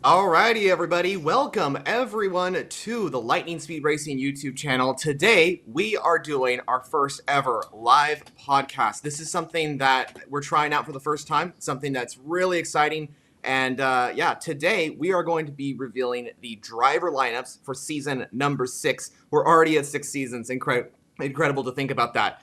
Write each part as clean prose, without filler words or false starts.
Alrighty, everybody. Welcome everyone to the Lightning Speed Racing YouTube channel. Today, we are doing our first ever live podcast. This is something that we're trying out for the first time, something that's really exciting. And today we are going to be revealing the driver lineups for season number 6. We're already at 6 seasons. Incredible to think about that.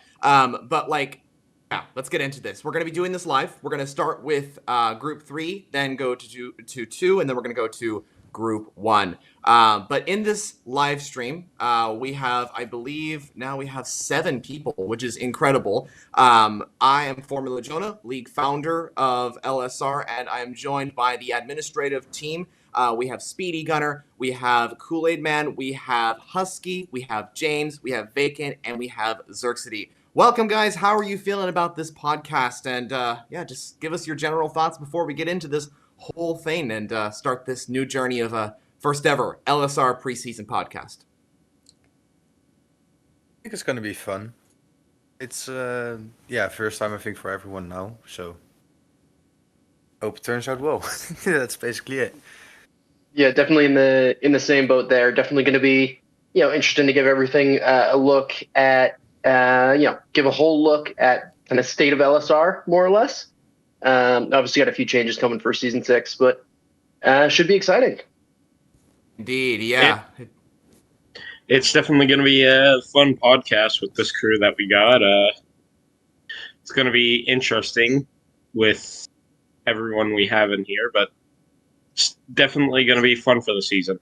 Yeah, let's get into this. We're going to be doing this live. We're going to start with Group 3, then go to 2, and then we're going to go to Group 1. But in this live stream, we have, I believe, now we have 7 people, which is incredible. I am Formula Jonah, league founder of LSR, and I am joined by the administrative team. We have Speedy Gunner, we have Kool-Aid Man, we have Husky, we have James, we have Vacant, and we have Xerxity. Welcome, guys. How are you feeling about this podcast? And just give us your general thoughts before we get into this whole thing and start this new journey of a first ever LSR preseason podcast. I think it's going to be fun. It's first time I think for everyone now, so hope it turns out well. That's basically it. Yeah, definitely in the same boat there. Definitely going to be interesting to give everything a look at. Give a whole look at kind of state of LSR, more or less. Obviously got a few changes coming for season 6, but should be exciting. Indeed, yeah. It's definitely going to be a fun podcast with this crew that we got. It's going to be interesting with everyone we have in here, but it's definitely going to be fun for the season.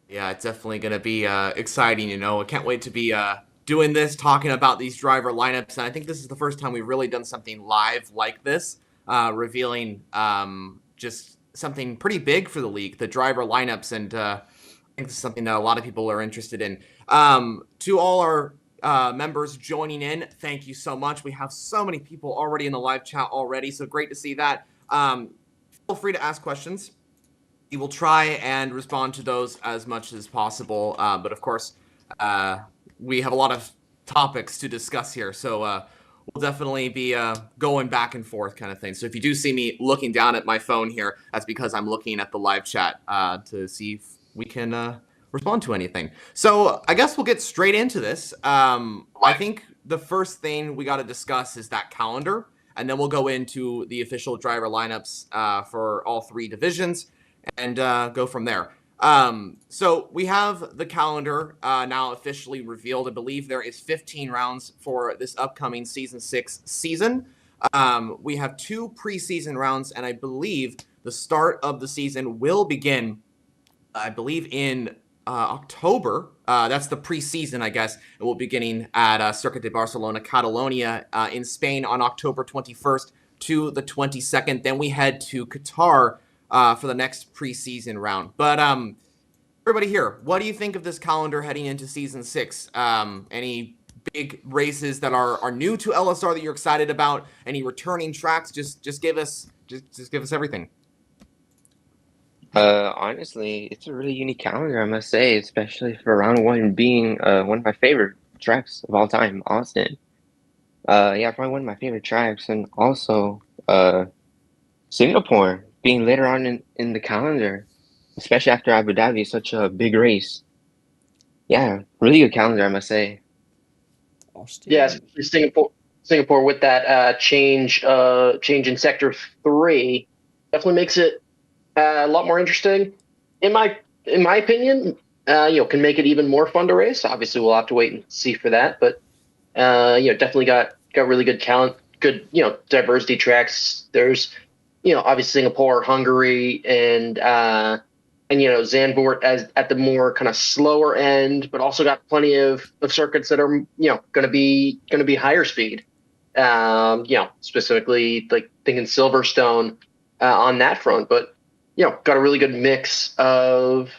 Yeah, it's definitely going to be exciting, I can't wait to be doing this, talking about these driver lineups. And I think this is the first time we've really done something live like this, revealing just something pretty big for the league, the driver lineups. And I think this is something that a lot of people are interested in. To all our members joining in, thank you so much. We have so many people already in the live chat already, so great to see that. Feel free to ask questions. We will try and respond to those as much as possible. But of course, we have a lot of topics to discuss here. So we'll definitely be going back and forth kind of thing. So if you do see me looking down at my phone here, that's because I'm looking at the live chat to see if we can respond to anything. So I guess we'll get straight into this. I think the first thing we got to discuss is that calendar. And then we'll go into the official driver lineups for all 3 divisions. And go from there. So we have the calendar now officially revealed. I believe there is 15 rounds for this upcoming season 6 season. We have 2 preseason rounds, and I believe the start of the season will begin, I believe, in October. That's the preseason, I guess. It will be beginning at Circuit de Barcelona, Catalonia, in Spain on October 21st to the 22nd. Then we head to Qatar for the next preseason round. But everybody here, what do you think of this calendar heading into season 6? Any big races that are new to LSR that you're excited about? Any returning tracks? Just give us everything. Honestly, it's a really unique calendar, I must say, especially for round 1 being one of my favorite tracks of all time, Austin. Probably one of my favorite tracks, and also Singapore being later on in the calendar, especially after Abu Dhabi, such a big race. Yeah, really good calendar, I must say. Austin. Yes, Singapore with that change in Sector 3 definitely makes it a lot more interesting. In my opinion, can make it even more fun to race. Obviously, we'll have to wait and see for that, but definitely got really good diversity tracks. There's obviously Singapore, Hungary, and Zandvoort as at the more kind of slower end, but also got plenty of circuits that are going to be higher speed. Specifically like thinking Silverstone on that front, but got a really good mix of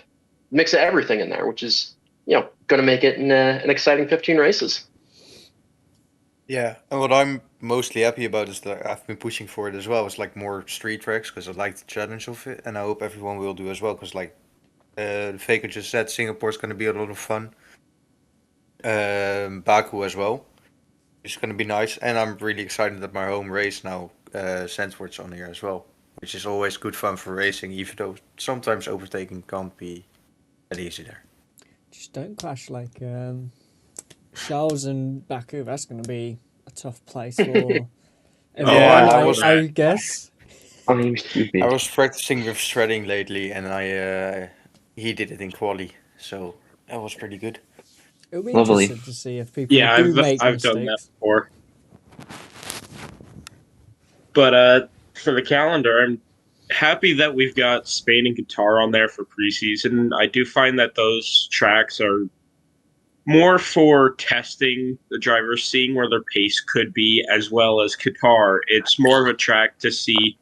everything in there, which is going to make it an exciting 15 races. Yeah, and what I'm mostly happy about is that I've been pushing for it as well. It's like more street tracks because I like the challenge of it, and I hope everyone will do as well. Because Faker just said, Singapore is going to be a lot of fun. Baku as well. It's going to be nice, and I'm really excited that my home race now sandwords on here as well, which is always good fun for racing, even though sometimes overtaking can't be that easy there. Just don't clash like Charles and Baku. That's going to be a tough place for everyone, Yeah, I guess. I'm stupid. I was practicing with shredding lately, and he did it in quali, so that was pretty good. It'll be Lovely. interesting to see if people Yeah, do make I've done that mistakes. before. But for the calendar, I'm happy that we've got Spain and Qatar on there for preseason. I do find that those tracks are more for testing the drivers, seeing where their pace could be, as well as Qatar. It's more of a track to see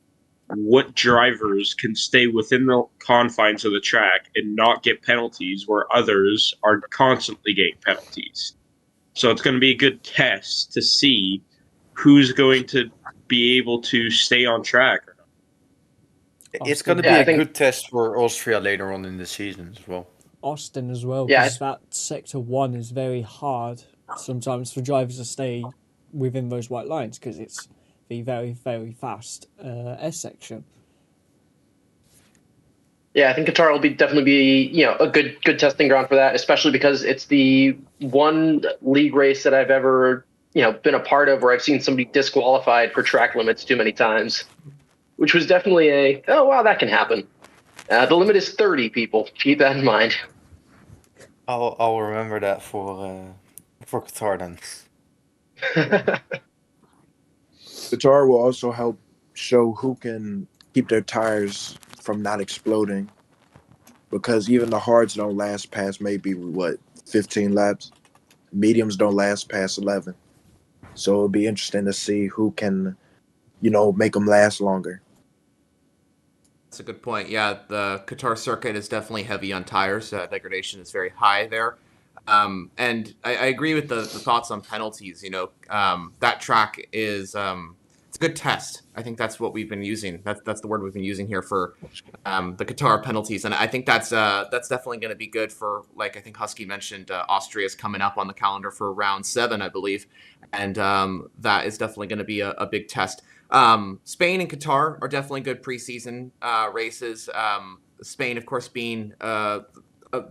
what drivers can stay within the confines of the track and not get penalties where others are constantly getting penalties. So it's going to be a good test to see who's going to be able to stay on track. It's going to be a good test for Austria later on in the season as well. Austin as well, Yeah, because that sector 1 is very hard sometimes for drivers to stay within those white lines because it's the very, very fast S section. Yeah, I think Qatar will definitely be a good testing ground for that, especially because it's the one league race that I've ever been a part of where I've seen somebody disqualified for track limits too many times, which was definitely oh wow, that can happen. The limit is 30 people. Keep that in mind. I'll remember that for Qatar then. Qatar will also help show who can keep their tires from not exploding, because even the hards don't last past maybe 15 laps. Mediums don't last past 11. So it'll be interesting to see who can, make them last longer. That's a good point. Yeah, the Qatar circuit is definitely heavy on tires. Degradation is very high there. And I agree with the thoughts on penalties. That track is it's a good test. I think that's what we've been using. That's the word we've been using here for the Qatar penalties. And I think that's definitely going to be good for, like I think Husky mentioned, Austria is coming up on the calendar for round 7, I believe. And that is definitely going to be a big test. Spain and Qatar are definitely good preseason races. Spain, of course, being a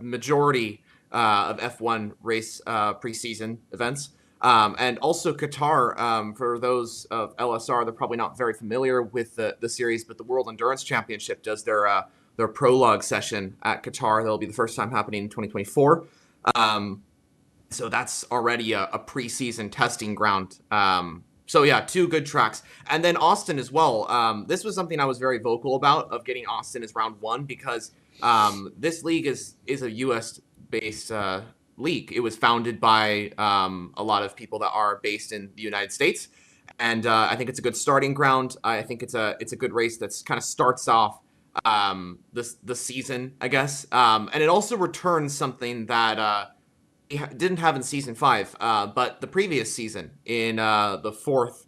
majority of F1 race preseason events. And also Qatar, for those of LSR, they're probably not very familiar with the series, but the World Endurance Championship does their prologue session at Qatar. That'll be the first time happening in 2024. So that's already a preseason testing ground. So yeah, 2 good tracks. And then Austin as well. This was something I was very vocal about, of getting Austin as round 1, because this league is a US-based league. It was founded by a lot of people that are based in the United States. And I think it's a good starting ground. I think it's a good race that's kind of starts off the season, I guess. And it also returns something that didn't have in season 5, but the previous season in the 4th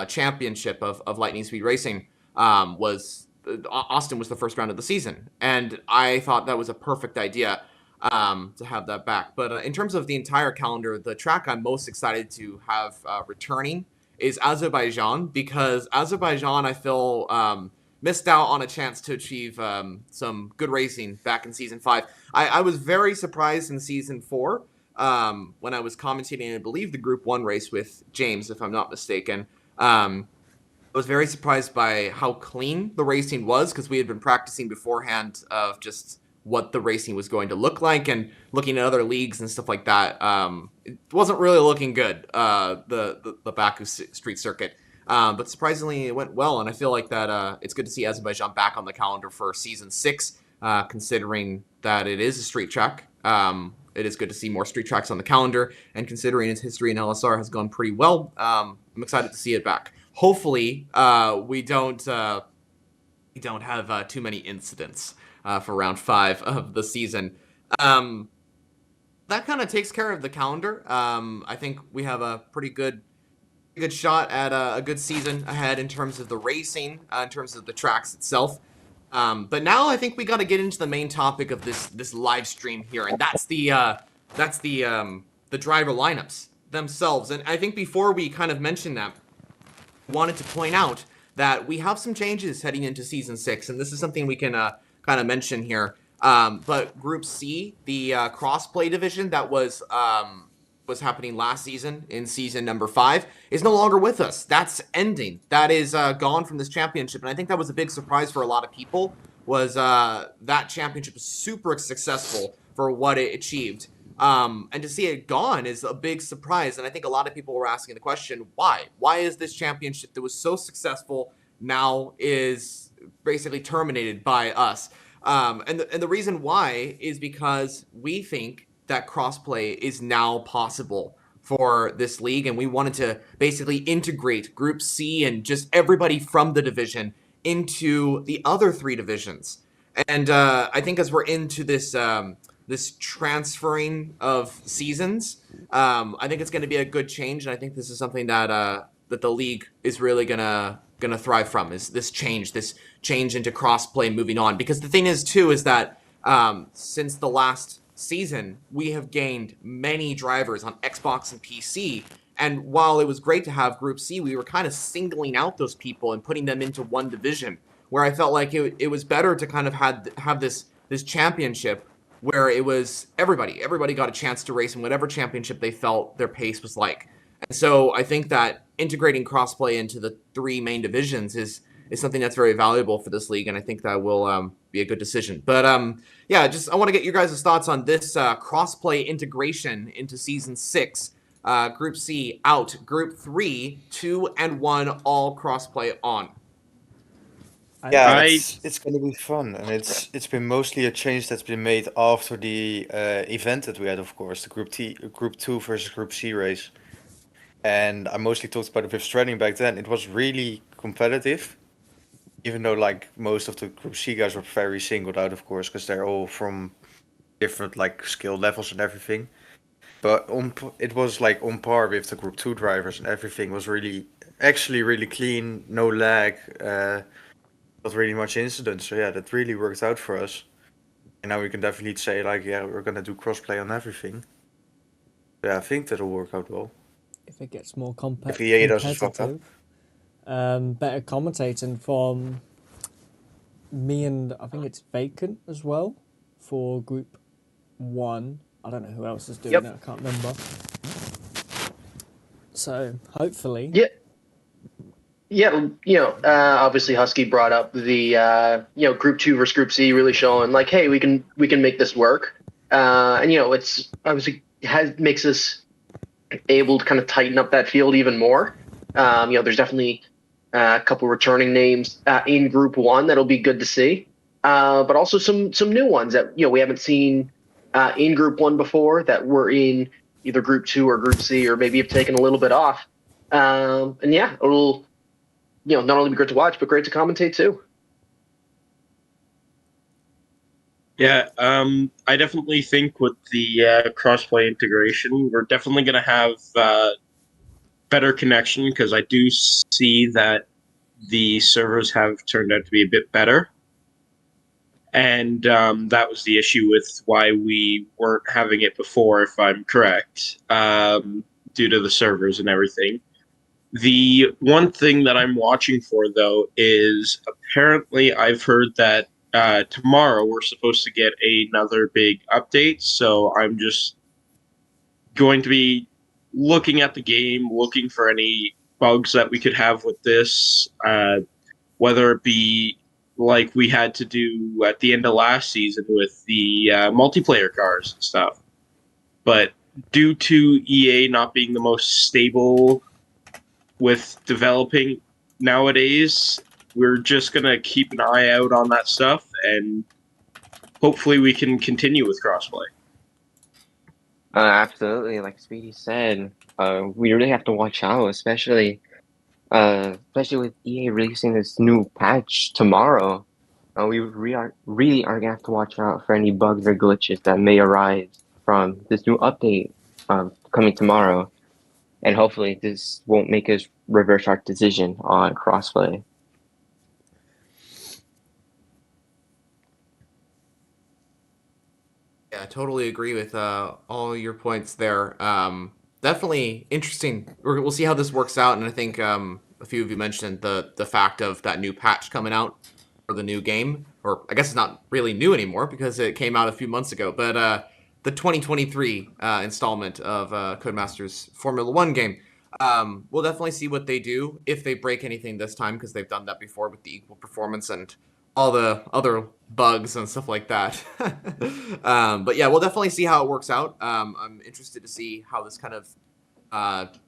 championship of Lightning Speed Racing was Austin was the first round of the season, and I thought that was a perfect idea to have that back. But in terms of the entire calendar, the track I'm most excited to have returning is Azerbaijan, because Azerbaijan, I feel, missed out on a chance to achieve some good racing back in season 5. I was very surprised in season 4 when I was commentating, I believe, the Group 1 race with James, if I'm not mistaken. I was very surprised by how clean the racing was, because we had been practicing beforehand of just what the racing was going to look like and looking at other leagues and stuff like that. It wasn't really looking good, the Baku street circuit. But surprisingly, it went well, and I feel like that it's good to see Azerbaijan back on the calendar for season 6, considering that it is a street track. It is good to see more street tracks on the calendar, and considering its history in LSR has gone pretty well, I'm excited to see it back. Hopefully, we don't have too many incidents for round 5 of the season. That kind of takes care of the calendar. I think we have a pretty good shot at a good season ahead in terms of the racing, in terms of the tracks itself. But now I think we got to get into the main topic of this live stream here, and that's the driver lineups themselves. And I think before we kind of mention that, I wanted to point out that we have some changes heading into Season 6, and this is something we can kind of mention here. But Group C, the crossplay division that was happening last season in season number 5, is no longer with us. That's ending. That is gone from this championship, and I think that was a big surprise for a lot of people. Was that championship was super successful for what it achieved. And to see it gone is a big surprise. And I think a lot of people were asking the question, why? Why is this championship that was so successful now is basically terminated by us? And the reason why is because we think that crossplay is now possible for this league. And we wanted to basically integrate Group C and just everybody from the division into the other 3 divisions. And I think as we're into this this transferring of seasons, I think it's going to be a good change, and I think this is something that that the league is really gonna thrive from, is this change into crossplay moving on. Because the thing is too is that since the last season, we have gained many drivers on Xbox and PC. And while it was great to have Group C, we were kind of singling out those people and putting them into one division, where I felt like it was better to kind of have this championship where it was everybody got a chance to race in whatever championship they felt their pace was like. And so I think that integrating crossplay into the 3 main divisions is something that's very valuable for this league, and I think that will be a good decision. But yeah, I want to get your guys' thoughts on this crossplay integration into Season 6. Group C out, Group 3, 2 and 1 all crossplay on. Yeah, it's going to be fun, and it's been mostly a change that's been made after the event that we had, of course, the Group 2 versus Group C race. And I mostly talked about it with Stradding back then. It was really competitive, even though like most of the Group C guys were very singled out, of course, because they're all from different like skill levels and everything. But it was like on par with the Group 2 drivers, and everything was really clean, no lag. Not really much incidents, so yeah, that really worked out for us. And now we can definitely say like, yeah, we're gonna do crossplay on everything. Yeah, I think that'll work out well. If it gets more if EA doesn't fuck up. Better commentating from me, and I think it's Vacant as well for Group 1. I don't know who else is doing it, I can't remember. So hopefully. Yeah, obviously Husky brought up the Group 2 versus Group C, really showing like, hey, we can make this work. And it's obviously makes us able to kind of tighten up that field even more. There's definitely a couple returning names in Group 1 that'll be good to see. But also some new ones that we haven't seen in Group 1 before, that were in either Group 2 or Group C, or maybe have taken a little bit off. And yeah, it'll not only be great to watch, but great to commentate too. Yeah, I definitely think with the crossplay integration, we're definitely going to have better connection, because I do see that the servers have turned out to be a bit better. And that was the issue with why we weren't having it before, if I'm correct, due to the servers and everything. The one thing that I'm watching for, though, is apparently I've heard that tomorrow we're supposed to get another big update. So I'm just going to be looking at the game, looking for any bugs that we could have with this, whether it be like we had to do at the end of last season with the multiplayer cars and stuff. But due to EA not being the most stable with developing nowadays, we're just going to keep an eye out on that stuff, and hopefully we can continue with crossplay. Absolutely, like Speedy said, we really have to watch out, especially with EA releasing this new patch tomorrow. We really are gonna have to watch out for any bugs or glitches that may arise from this new update coming tomorrow, and hopefully this won't make us reverse our decision on crossplay. Yeah, I totally agree with all your points there. Definitely interesting. We'll see how this works out, and I think a few of you mentioned the fact of that new patch coming out for the new game, or I guess it's not really new anymore because it came out a few months ago. But the 2023 installment of Codemasters Formula One game. We'll definitely see what they do if they break anything this time, because they've done that before with the equal performance and all the other bugs and stuff like that. But yeah, we'll definitely see how it works out. I'm interested to see how this kind of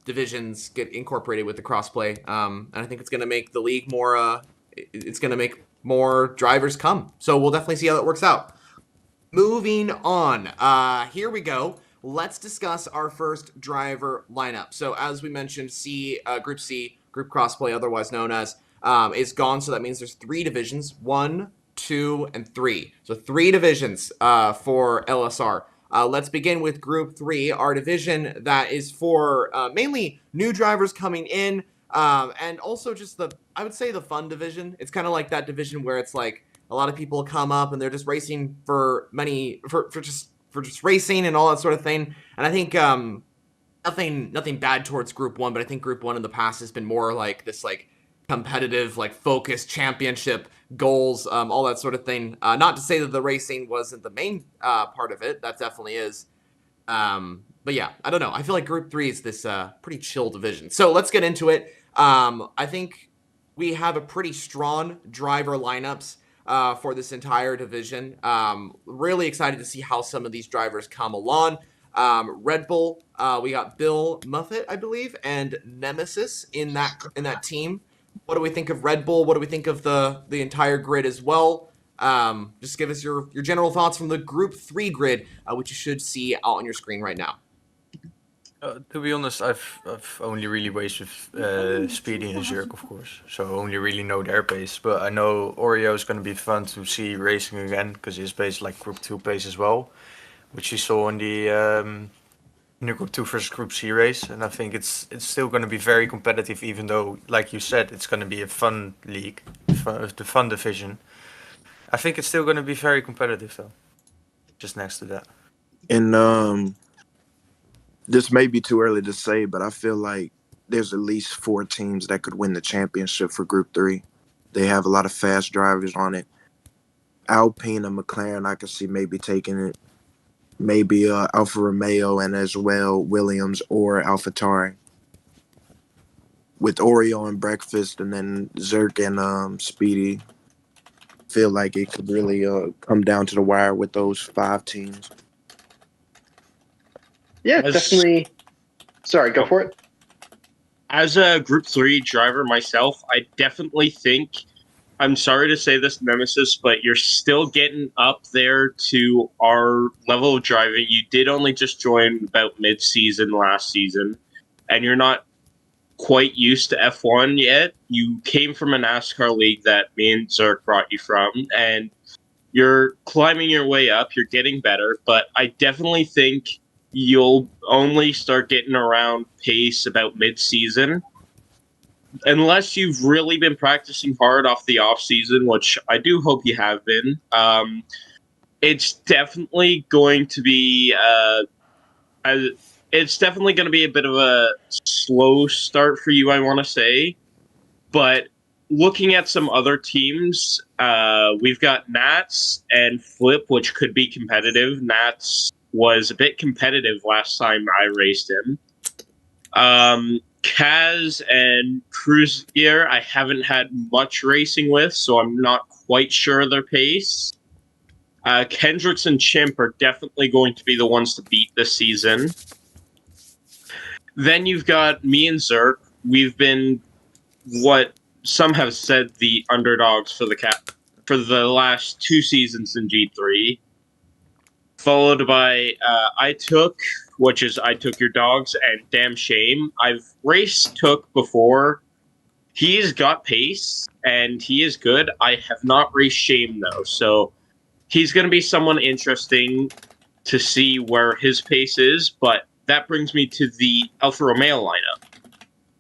divisions get incorporated with the crossplay. And I think it's going to make the league more. It's going to make more drivers come. So we'll definitely see how that works out. Moving on. Here we go. Let's discuss our first driver lineup. So as we mentioned, Group C, Group Crossplay, otherwise known as, is gone. So that means there's 3 divisions, 1, 2, and 3. So 3 divisions for LSR. Let's begin with Group 3, our division that is for mainly new drivers coming in, and also just I would say the fun division. It's kind of like that division where it's like a lot of people come up and they're just racing for just racing and all that sort of thing. And I think nothing bad towards Group 1, but I think Group 1 in the past has been more like this like competitive, like focused championship goals, all that sort of thing. Not to say that the racing wasn't the main part of it. That definitely is. But yeah, I don't know. I feel like Group 3 is this pretty chill division. So let's get into it. I think we have a pretty strong driver lineups for this entire division. Really excited to see how some of these drivers come along. Red Bull, we got Bill Muffet, I believe, and Nemesis in that team. What do we think of Red Bull? What do we think of the entire grid as well? Just give us your general thoughts from the Group 3 grid, which you should see out on your screen right now. To be honest, I've only really raced with Speedy and Zerk, of course, so I only really know their pace. But I know Oreo is going to be fun to see racing again, because his pace like Group 2 pace as well, which you saw in the Group 2 versus Group C race. And I think it's still going to be very competitive, even though, like you said, it's going to be a fun league, the fun division. I think it's still going to be very competitive, though, just next to that. And this may be too early to say, but I feel like there's at least 4 teams that could win the championship for Group 3. They have a lot of fast drivers on it. Alpine and McLaren, I could see maybe taking it. Maybe Alfa Romeo and as well Williams or AlphaTauri. With Oreo and Breakfast and then Zerk and Speedy, feel like it could really come down to the wire with those 5 teams. Yeah, definitely. Sorry, go for it. As a Group 3 driver myself, I definitely think, I'm sorry to say this, Nemesis, but you're still getting up there to our level of driving. You did only just join about mid-season last season, and you're not quite used to F1 yet. You came from a NASCAR league that me and Zerk brought you from, and you're climbing your way up. You're getting better, but I definitely think you'll only start getting around pace about mid-season, unless you've really been practicing hard off the off-season, which I do hope you have been. It's definitely going to be it's definitely going to be a bit of a slow start for you, I want to say. But looking at some other teams, we've got Nats and Flip, which could be competitive. Nats was a bit competitive last time I raced him. Kaz and Cruzier, I haven't had much racing with, so I'm not quite sure their pace. Kendricks and Chimp are definitely going to be the ones to beat this season. Then you've got me and Zerk. We've been what some have said the underdogs for the last 2 seasons in G3. Followed by I Took, which is I Took Your Dogs, and Damn Shame. I've raced Took before. He's got pace, and he is good. I have not raced Shame, though, so he's going to be someone interesting to see where his pace is, but that brings me to the Alfa Romeo lineup.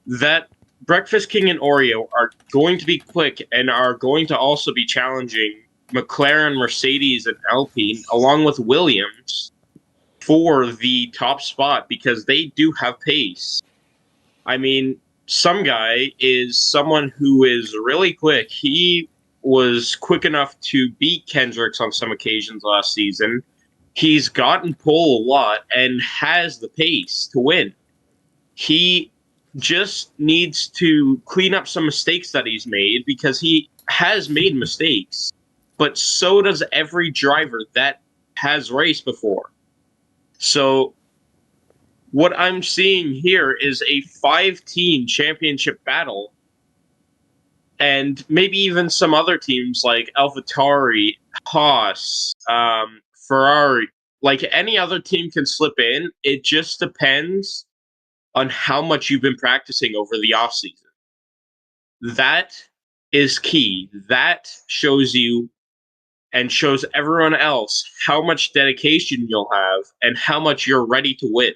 That Breakfast King and Oreo are going to be quick and are going to also be challenging McLaren, Mercedes, and Alpine, along with Williams, for the top spot, because they do have pace. I mean, some guy is someone who is really quick. He was quick enough to beat Kendricks on some occasions last season. He's gotten pole a lot and has the pace to win. He just needs to clean up some mistakes that he's made, because he has made mistakes, but so does every driver that has raced before. So what I'm seeing here is a 5-team championship battle, and maybe even some other teams like AlphaTauri, Haas, Ferrari, like any other team can slip in. It just depends on how much you've been practicing over the off season. That is key. That shows you and shows everyone else how much dedication you'll have and how much you're ready to win.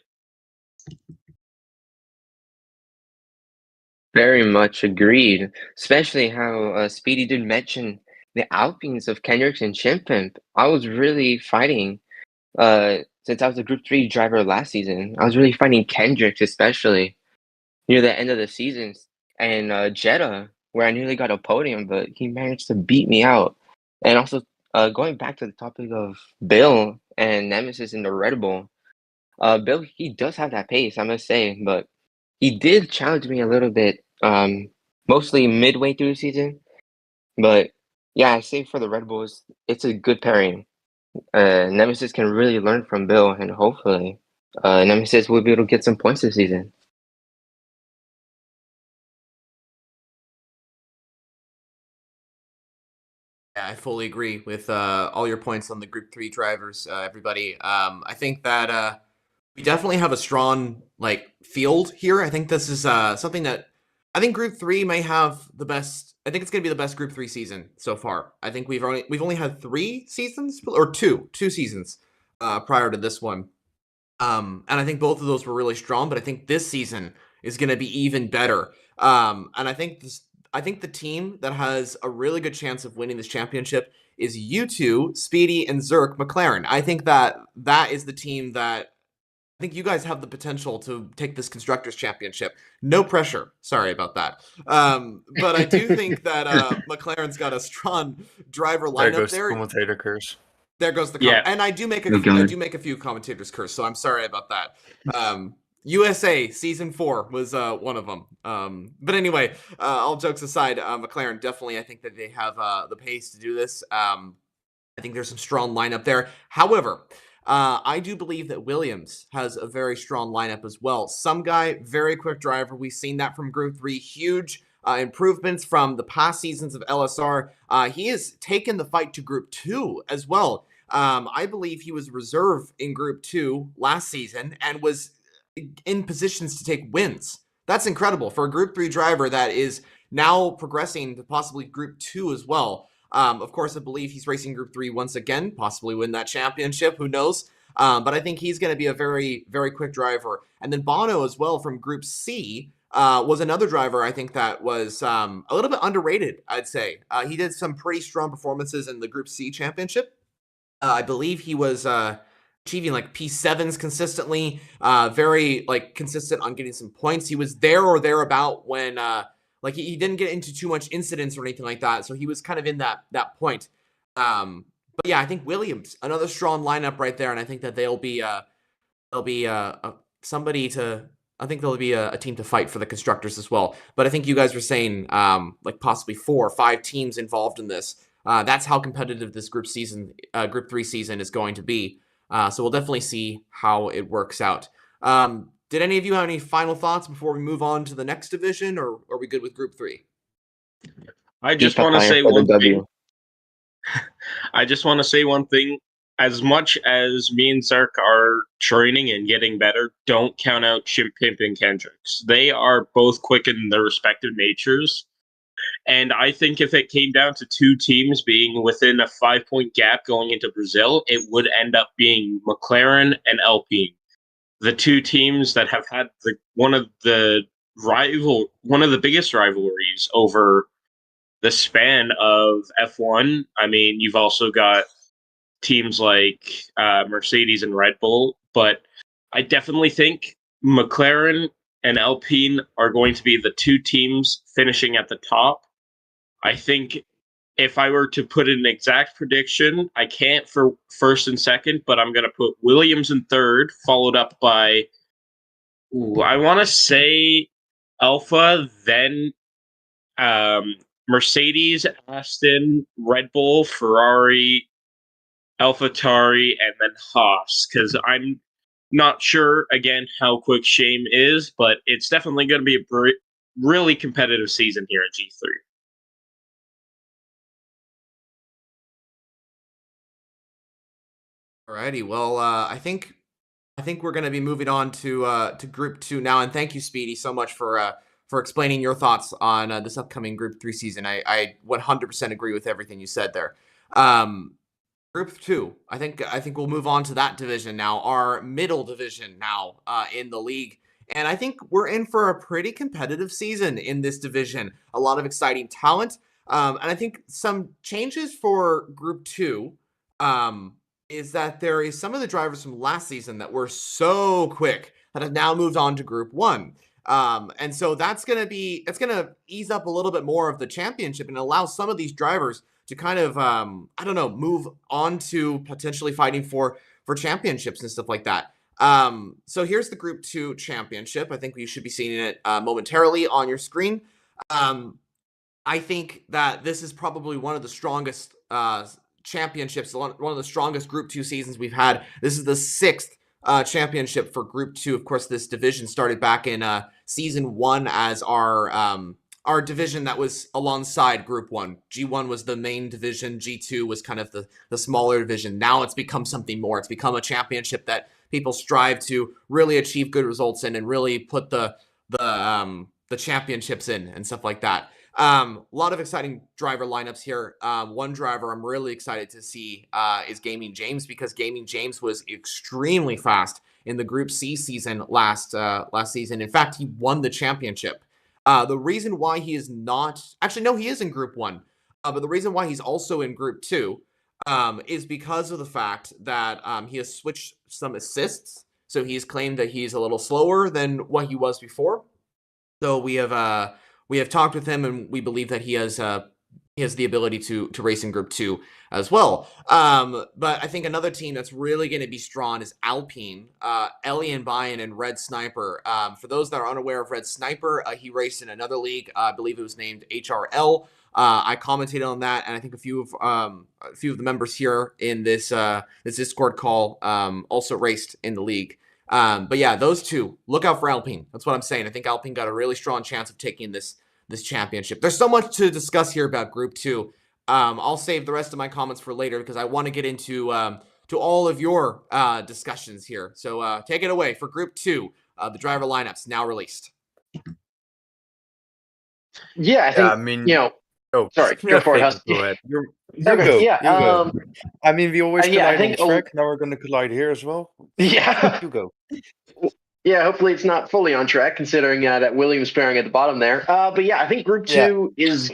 Very much agreed. Especially how Speedy did mention the Alpines of Kendricks and Chimpimp. I was really fighting, since I was a Group 3 driver last season, I was really fighting Kendricks, especially near the end of the season. And Jeddah, where I nearly got a podium, but he managed to beat me out. And also, going back to the topic of Bill and Nemesis in the Red Bull, Bill, he does have that pace, I must say, but he did challenge me a little bit, mostly midway through the season. But yeah, I say for the Red Bulls, it's a good pairing. Nemesis can really learn from Bill, and hopefully, Nemesis will be able to get some points this season. Yeah, I fully agree with all your points on the Group 3 drivers, everybody. I think that we definitely have a strong field here. I think this is something that I think Group 3 may have the best. I think it's going to be the best Group 3 season so far. I think we've only had 3 seasons or two seasons prior to this one. And I think both of those were really strong, but I think this season is going to be even better. And I think the team that has a really good chance of winning this championship is you two, Speedy and Zerk McLaren. I think that is the team that I think you guys have the potential to take this Constructors Championship. No pressure. Sorry about that. But I do think that McLaren's got a strong driver There lineup goes the there. commentator curse. There goes the Yeah. and I do make Okay. a few commentators curse, so I'm sorry about that. USA season 4 was one of them. But anyway, all jokes aside, McLaren definitely, I think that they have the pace to do this. I think there's some strong lineup there. However, I do believe that Williams has a very strong lineup as well. Some guy, very quick driver. We've seen that from Group 3. Huge improvements from the past seasons of LSR. He has taken the fight to Group 2 as well. I believe he was reserve in Group 2 last season and was in positions to take wins. That's incredible for a Group 3 driver that is now progressing to possibly Group 2 as well. Of course, I believe he's racing Group 3 once again, possibly win that championship. Who knows? But I think he's going to be a very, very quick driver. And then Bono as well from Group C was another driver I think that was a little bit underrated, I'd say. He did some pretty strong performances in the Group C championship. I believe he was achieving P7s consistently, very consistent on getting some points. He was there or thereabout when he didn't get into too much incidents or anything like that, so he was kind of in that point. But yeah, I think Williams, another strong lineup right there, and I think that they'll be somebody to. I think there'll be a team to fight for the constructors as well. But I think you guys were saying possibly 4 or 5 teams involved in this. That's how competitive this Group 3 season is going to be. So we'll definitely see how it works out. Did any of you have any final thoughts before we move on to the next division, or are we good with Group 3? I just want to say one thing. I just want to say one thing. As much as me and Zark are training and getting better, don't count out Chimpimp and Kendricks. They are both quick in their respective natures. And I think if it came down to 2 teams being within a 5-point gap going into Brazil, it would end up being McLaren and Alpine. The 2 teams that have had one of the biggest rivalries over the span of F1. I mean, you've also got teams like Mercedes and Red Bull, but I definitely think McLaren and Alpine are going to be the two teams finishing at the top. I think if I were to put an exact prediction, I can't for first and second, but I'm going to put Williams in third, followed up by, I want to say Alpha, then Mercedes, Aston, Red Bull, Ferrari, AlphaTauri, and then Haas. Because I'm not sure, again, how quick Shame is, but it's definitely going to be a really competitive season here at G3. Alrighty, well, I think we're going to be moving on to Group 2 now, and thank you, Speedy, so much for explaining your thoughts on this upcoming Group 3 season. I 100% agree with everything you said there. Group 2, I think we'll move on to that division now, our middle division now in the league, and I think we're in for a pretty competitive season in this division. A lot of exciting talent, and I think some changes for Group 2. Is that there is some of the drivers from last season that were so quick that have now moved on to Group 1. And so it's going to ease up a little bit more of the championship and allow some of these drivers to kind of, move on to potentially fighting for championships and stuff like that. So here's the Group 2 championship. I think you should be seeing it momentarily on your screen. I think that this is probably one of the strongest championships, one of the strongest Group 2 seasons we've had. This is the 6th championship for Group 2. Of course, this division started back in Season 1 as our division that was alongside Group 1. G1 was the main division. G2 was kind of the smaller division. Now it's become something more. It's become a championship that people strive to really achieve good results in and really put the championships in and stuff like that. A lot of exciting driver lineups here. One driver I'm really excited to see is Gaming James, because Gaming James was extremely fast in the Group C season last season. In fact, he won the championship. The reason why he is not... Actually, no, he is in Group 1. But the reason why he's also in Group 2 is because of the fact that he has switched some assists. So he's claimed that he's a little slower than what he was before. So we have talked with him, and we believe that he has the ability to race in Group 2 as well. But I think another team that's really going to be strong is Alpine, Ellie and Bayan, and Red Sniper. For those that are unaware of Red Sniper, he raced in another league. I believe it was named HRL. I commented on that, and I think a few of the members here in this Discord call also raced in the league. But yeah, those two, look out for Alpine. That's what I'm saying. I think Alpine got a really strong chance of taking this championship. There's so much to discuss here about Group 2. I'll save the rest of my comments for later because I want to get into to all of your discussions here. So take it away for Group 2, the driver lineups now released. Yeah, I think, sorry, go for it, Husky. Go ahead. You Okay, go. yeah, You go. I mean, we always yeah, I collide think on track. Now we're going to collide here as well. Yeah. You go. Yeah, hopefully it's not fully on track, considering that Williams pairing at the bottom there. But yeah, I think Group 2 is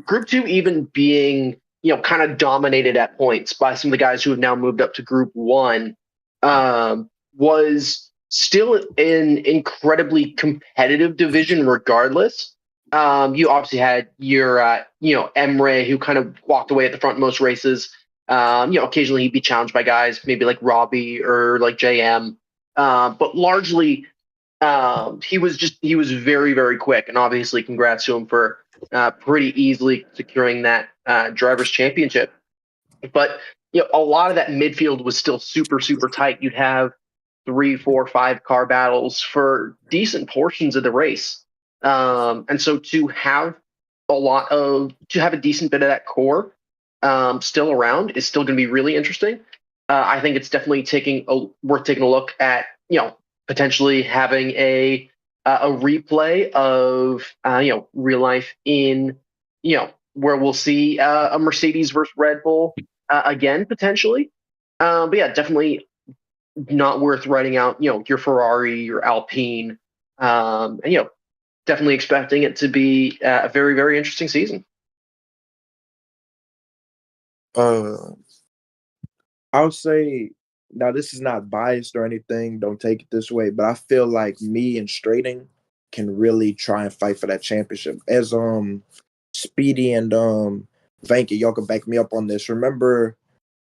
Group 2 even being kind of dominated at points by some of the guys who have now moved up to Group 1 was still an incredibly competitive division regardless. You obviously had your Emre, who kind of walked away at the front in most races. Occasionally he'd be challenged by guys maybe like Robbie or like JM. But largely, he was very, very quick, and obviously, congrats to him for pretty easily securing that drivers' championship. But a lot of that midfield was still super, super tight. You'd have 3, 4, 5 car battles for decent portions of the race, and so to have a decent bit of that core still around is still going to be really interesting. I think it's definitely worth taking a look at, potentially having a replay of, real life in, where we'll see a Mercedes versus Red Bull again, potentially. But yeah, definitely not worth writing out, your Ferrari, your Alpine, and, definitely expecting it to be a very, very interesting season. I would say, now this is not biased or anything, don't take it this way, but I feel like me and Strating can really try and fight for that championship. As Speedy and Vanky, y'all can back me up on this. Remember,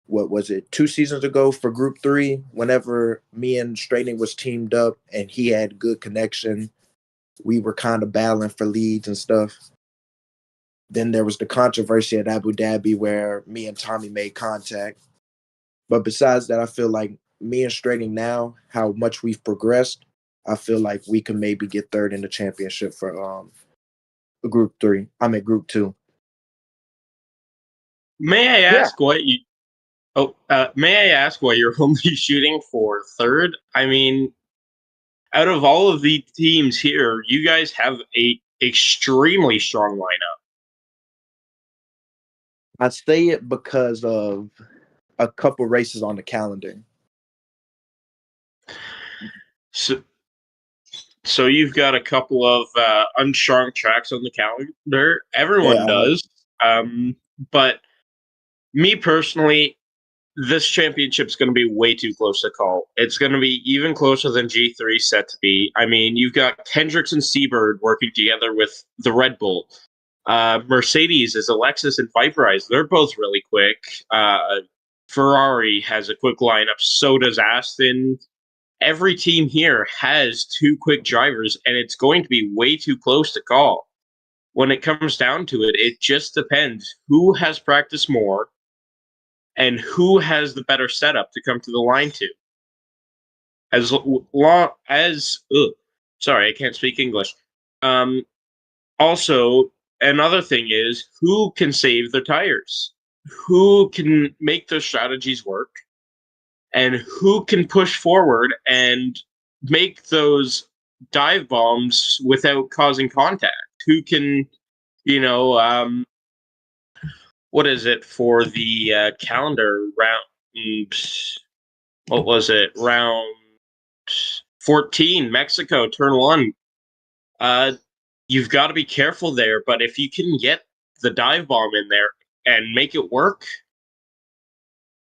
what was it, 2 seasons ago for Group 3, whenever me and Straightening was teamed up and he had good connection, we were kind of battling for leads and stuff. Then there was the controversy at Abu Dhabi where me and Tommy made contact. But besides that, I feel like me and Straightening now, how much we've progressed, I feel like we can maybe get third in the championship for Group 3. I'm at Group 2. May I ask what you? May I ask why you're only shooting for third? I mean, out of all of the teams here, you guys have a extremely strong lineup. I say it because of a couple races on the calendar. So you've got a couple of unstrung tracks on the calendar. Everyone does. But me personally, this championship's going to be way too close to call. It's going to be even closer than G3 set to be. I mean, you've got Kendricks and Seabird working together with the Red Bull. Mercedes is Alexis and Viperize. They're both really quick. Ferrari has a quick lineup. So does Aston. Every team here has 2 quick drivers, and it's going to be way too close to call. When it comes down to it, it just depends who has practiced more and who has the better setup to come to the line to. Sorry, I can't speak English. Also, another thing is who can save their tires, who can make their strategies work, and who can push forward and make those dive bombs without causing contact. Who can, what is it for the calendar round? What was it? Round 14, Mexico, turn 1. You've got to be careful there, but if you can get the dive bomb in there and make it work,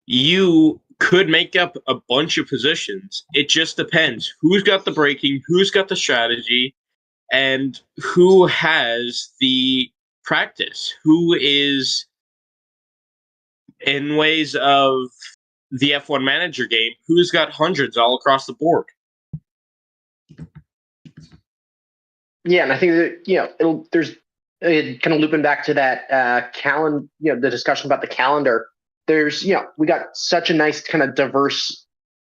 you could make up a bunch of positions. It just depends who's got the braking, who's got the strategy, and who has the practice, who is, in ways of the F1 manager game, who's got hundreds all across the board. Yeah, and I think that there's kind of looping back to that calendar, the discussion about the calendar. There's we got such a nice kind of diverse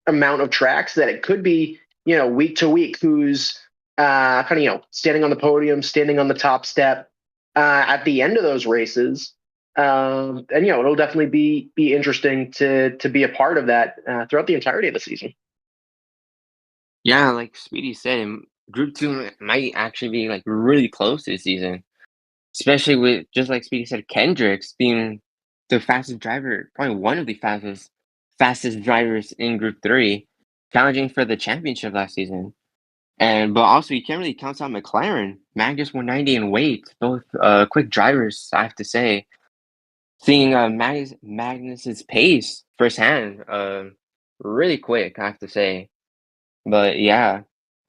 amount of tracks that it could be week to week who's kind of standing on the podium, standing on the top step at the end of those races. And it'll definitely be interesting to be a part of that throughout the entirety of the season. Yeah, like Speedy said, Group 2 might actually be like really close this season, especially with, just like Speedy said, Kendricks being the fastest driver, probably one of the fastest drivers in Group 3, challenging for the championship last season. But also you can't really count out McLaren, Magnus 190 and Wade, both quick drivers, I have to say. Seeing Magnus's pace firsthand, really quick, I have to say. But yeah,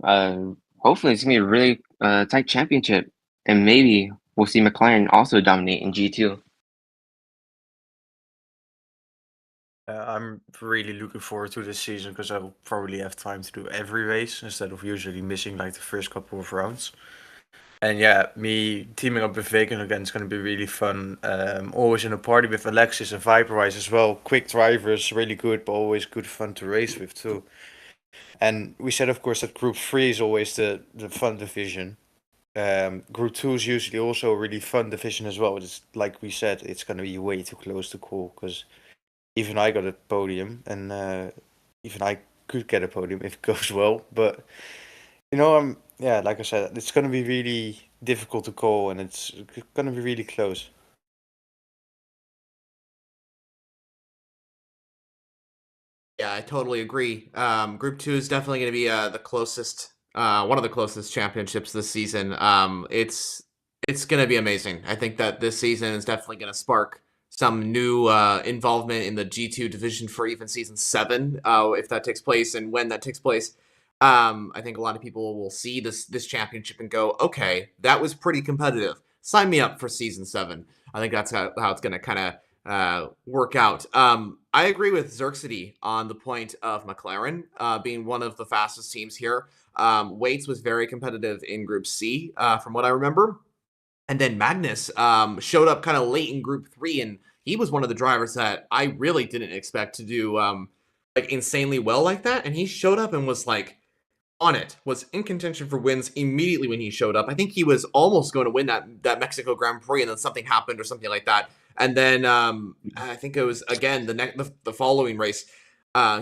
hopefully it's gonna be a really tight championship, and maybe we'll see McLaren also dominate in G2. I'm really looking forward to this season because I'll probably have time to do every race instead of usually missing like the first couple of rounds. And yeah, me teaming up with Vegan again is going to be really fun. Always in a party with Alexis and Viperize as well. Quick drivers, really good, but always good fun to race with too. And we said, of course, that Group 3 is always the fun division. Group 2 is usually also a really fun division as well. It's like we said, it's going to be way too close to call because even I got a podium, and even I could get a podium if it goes well. But like I said, it's going to be really difficult to call, and it's going to be really close. Yeah, I totally agree. Group 2 is definitely going to be the closest, one of the closest championships this season. It's going to be amazing. I think that this season is definitely going to spark some new involvement in the G2 division for even season 7, if that takes place and when that takes place. I think a lot of people will see this championship and go, okay, that was pretty competitive. Sign me up for season 7. I think that's how it's going to kind of work out. I agree with Xerxity on the point of McLaren being one of the fastest teams here. Waits was very competitive in Group C, from what I remember. And then Magnus showed up kind of late in Group 3, and he was one of the drivers that I really didn't expect to do like insanely well like that. And he showed up and was like on it, was in contention for wins immediately when he showed up. I think he was almost going to win that Mexico Grand Prix, and then something happened or something like that. And then I think it was again the following race.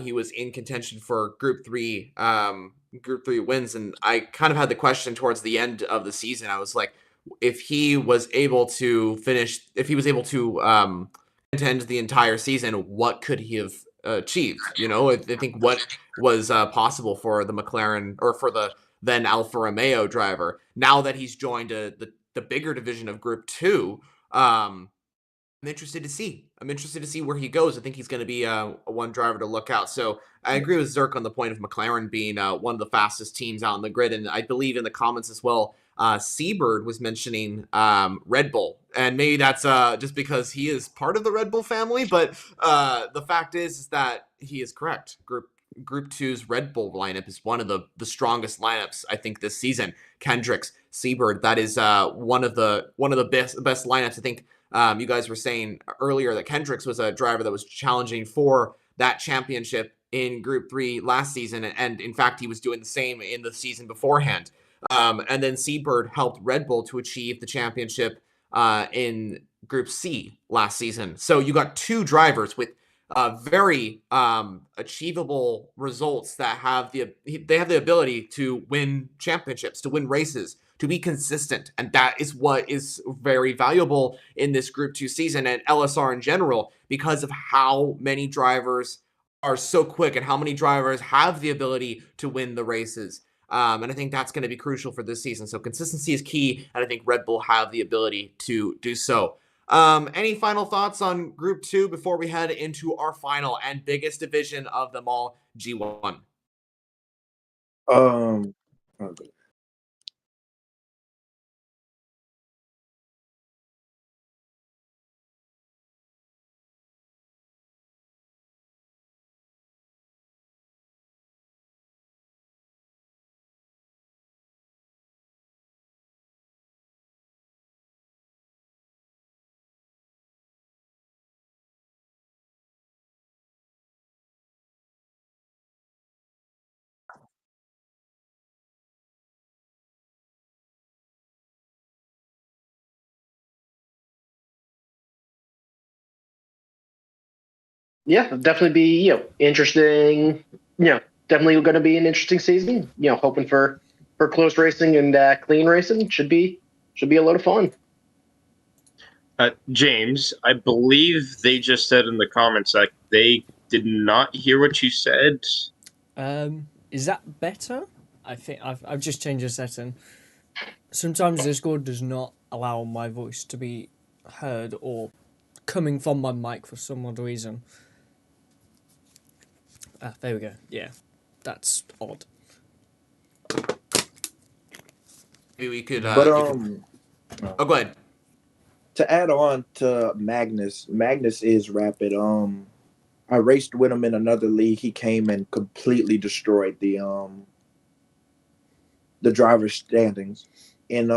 He was in contention for Group 3 wins, and I kind of had the question towards the end of the season. I was like, if he was able to contend the entire season, what could he have achieved? You know, I think what was possible for the McLaren, or for the then Alfa Romeo driver, now that he's joined the bigger division of Group 2. I'm interested to see. Where he goes. I think he's going to be a one driver to look out. So I agree with Zerk on the point of McLaren being one of the fastest teams out on the grid. And I believe in the comments as well, Seabird was mentioning Red Bull. And maybe that's just because he is part of the Red Bull family. But the fact is that he is correct. Group 2's Red Bull lineup is one of the strongest lineups, I think, this season. Kendricks, Seabird, that is one of the best lineups. I think you guys were saying earlier that Kendricks was a driver that was challenging for that championship in Group 3 last season, and in fact, he was doing the same in the season beforehand. And then Seabird helped Red Bull to achieve the championship in Group C last season. So you got two drivers with very achievable results that have the ability to win championships, to win races, to be consistent. And that is what is very valuable in this Group 2 season and LSR in general, because of how many drivers are so quick and how many drivers have the ability to win the races. And I think that's going to be crucial for this season. So consistency is key, and I think Red Bull have the ability to do so. Any final thoughts on Group 2 before we head into our final and biggest division of them all, G1? Okay. Yeah, definitely be interesting. Definitely going to be an interesting season. Hoping for close racing and clean racing. Should be a lot of fun. James, I believe they just said in the comments that they did not hear what you said. Is that better? I think I've just changed the setting. Sometimes Discord does not allow my voice to be heard or coming from my mic for some odd reason. There we go. Yeah, that's odd. Maybe we could. But Oh, go ahead. to add on to Magnus is rapid. I raced with him in another league. He came and completely destroyed the driver's standings. In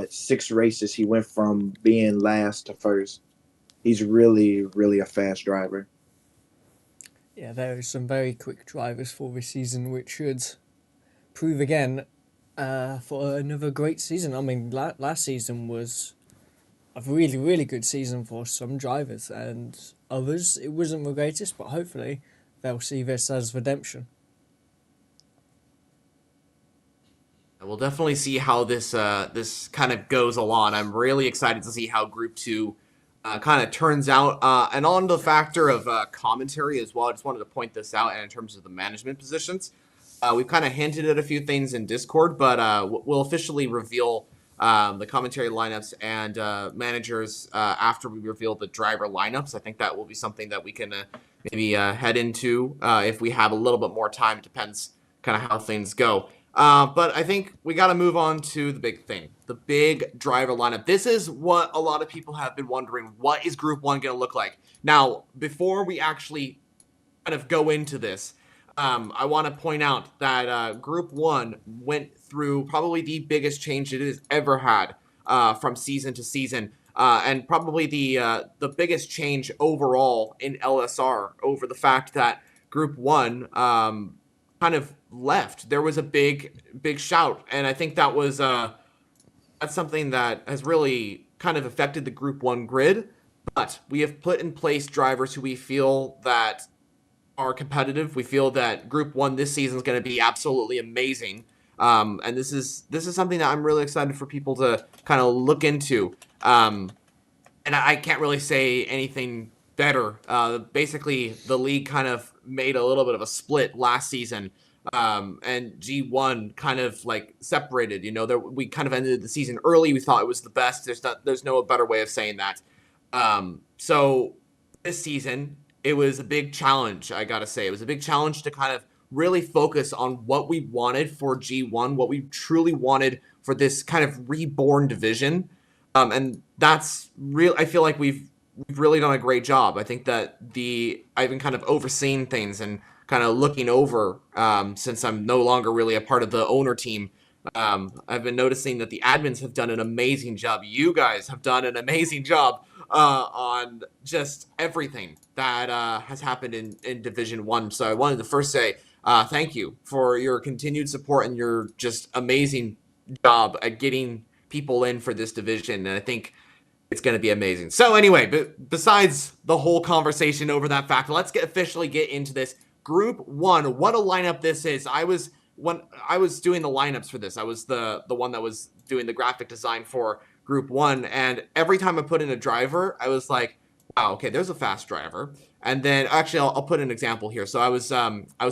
6 races, he went from being last to first. He's really, really a fast driver. Yeah, there are some very quick drivers for this season, which should prove again for another great season. I mean, last season was a really, really good season for some drivers, and others it wasn't the greatest, but hopefully they'll see this as redemption. We'll definitely see how this kind of goes along. I'm really excited to see how Group 2 kind of turns out. And on the factor of commentary as well, I just wanted to point this out. And in terms of the management positions, we've kind of hinted at a few things in Discord, but we'll officially reveal the commentary lineups and managers after we reveal the driver lineups. I think that will be something that we can maybe head into if we have a little bit more time. It depends kind of how things go. But I think we got to move on to the big thing, the big driver lineup. This is what a lot of people have been wondering. What is Group 1 going to look like? Now, before we actually kind of go into this, I want to point out that Group 1 went through probably the biggest change it has ever had from season to season. And probably the biggest change overall in LSR over the fact that Group 1 kind of left. There was a big shout, and I think that was that's something that has really kind of affected the Group 1 grid. But we have put in place drivers who we feel that are competitive. We feel that Group 1 this season is going to be absolutely amazing. And this is something that I'm really excited for people to kind of look into. And I can't really say anything better. Basically, the league kind of made a little bit of a split last season, and G1 kind of like separated. You know, we kind of ended the season early. We thought it was the best. There's no better way of saying that. So this season, it was a big challenge. I gotta say, it was a big challenge to kind of really focus on what we wanted for G1, what we truly wanted for this kind of reborn division. And that's real. I feel like we've really done a great job. I think that I've been kind of overseeing things and kind of looking over, since I'm no longer really a part of the owner team. I've been noticing that the admins have done an amazing job. You guys have done an amazing job on just everything that has happened in Division 1. So I wanted to first say thank you for your continued support and your just amazing job at getting people in for this division. And I think it's going to be amazing. So anyway, besides the whole conversation over that fact, let's officially get into this. Group 1, what a lineup this is. When I was doing the lineups for this, I was the one that was doing the graphic design for Group 1, and every time I put in a driver, I was like, wow, okay, there's a fast driver. And then actually I'll put an example here. So I was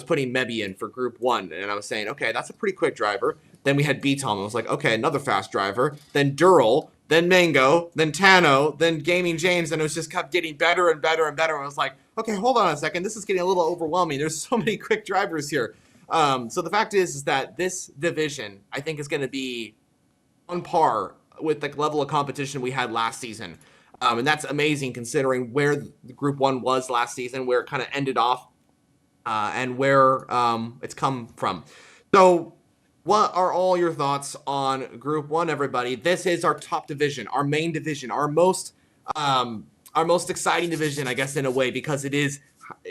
putting Mebi in for Group 1, and I was saying, okay, that's a pretty quick driver. Then we had B-Tom. I was like, okay, another fast driver. Then Dural, then Mango, then Tano, then Gaming James, and it was just kept getting better and better and better. And I was like, okay, hold on a second. This is getting a little overwhelming. There's so many quick drivers here. So the fact is that this division, I think, is going to be on par with the level of competition we had last season. And that's amazing considering where the Group 1 was last season, where it kind of ended off, and where it's come from. So what are all your thoughts on Group 1, everybody? This is our top division, our main division, our most exciting division, I guess, in a way, because it is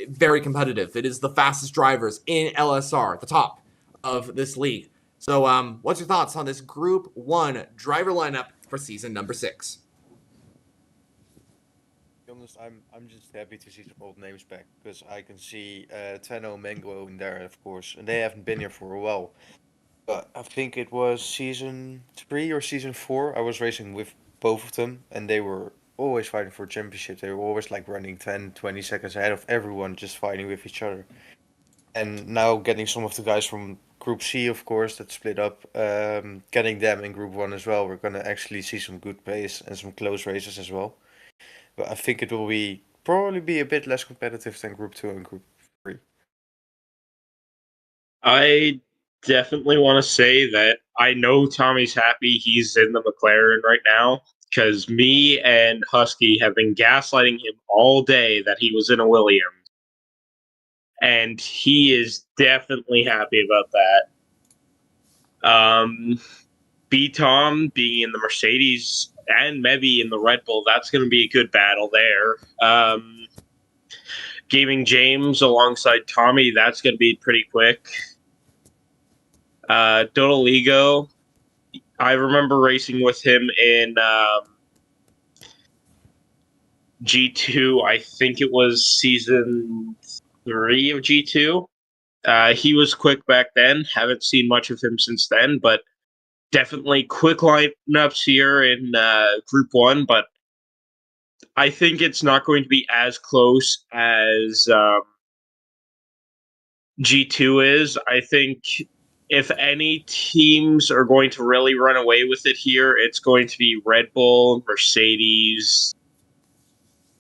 very competitive. It is the fastest drivers in LSR, the top of this league. So what's your thoughts on this Group 1 driver lineup for season number 6? To be honest, I'm just happy to see some old names back, because I can see Tano, Mango in there, of course, and they haven't been here for a while. But I think it was season 3 or season 4. I was racing with both of them, and they were always fighting for a championship. They were always like running 10, 20 seconds ahead of everyone, just fighting with each other. And now getting some of the guys from Group C, of course, that split up, getting them in Group 1 as well, we're going to actually see some good pace and some close races as well. But I think it will probably be a bit less competitive than Group 2 and Group 3. I definitely want to say that I know Tommy's happy he's in the McLaren right now, because me and Husky have been gaslighting him all day that he was in a Williams. And he is definitely happy about that. B-Tom being in the Mercedes and Mebi in the Red Bull, that's going to be a good battle there. Gaming James alongside Tommy, that's going to be pretty quick. Dodoligo, I remember racing with him in G2. I think it was season 3 of G2. He was quick back then. Haven't seen much of him since then, but definitely quick lineups here in Group 1. But I think it's not going to be as close as G2 is. I think if any teams are going to really run away with it here, it's going to be Red Bull, Mercedes,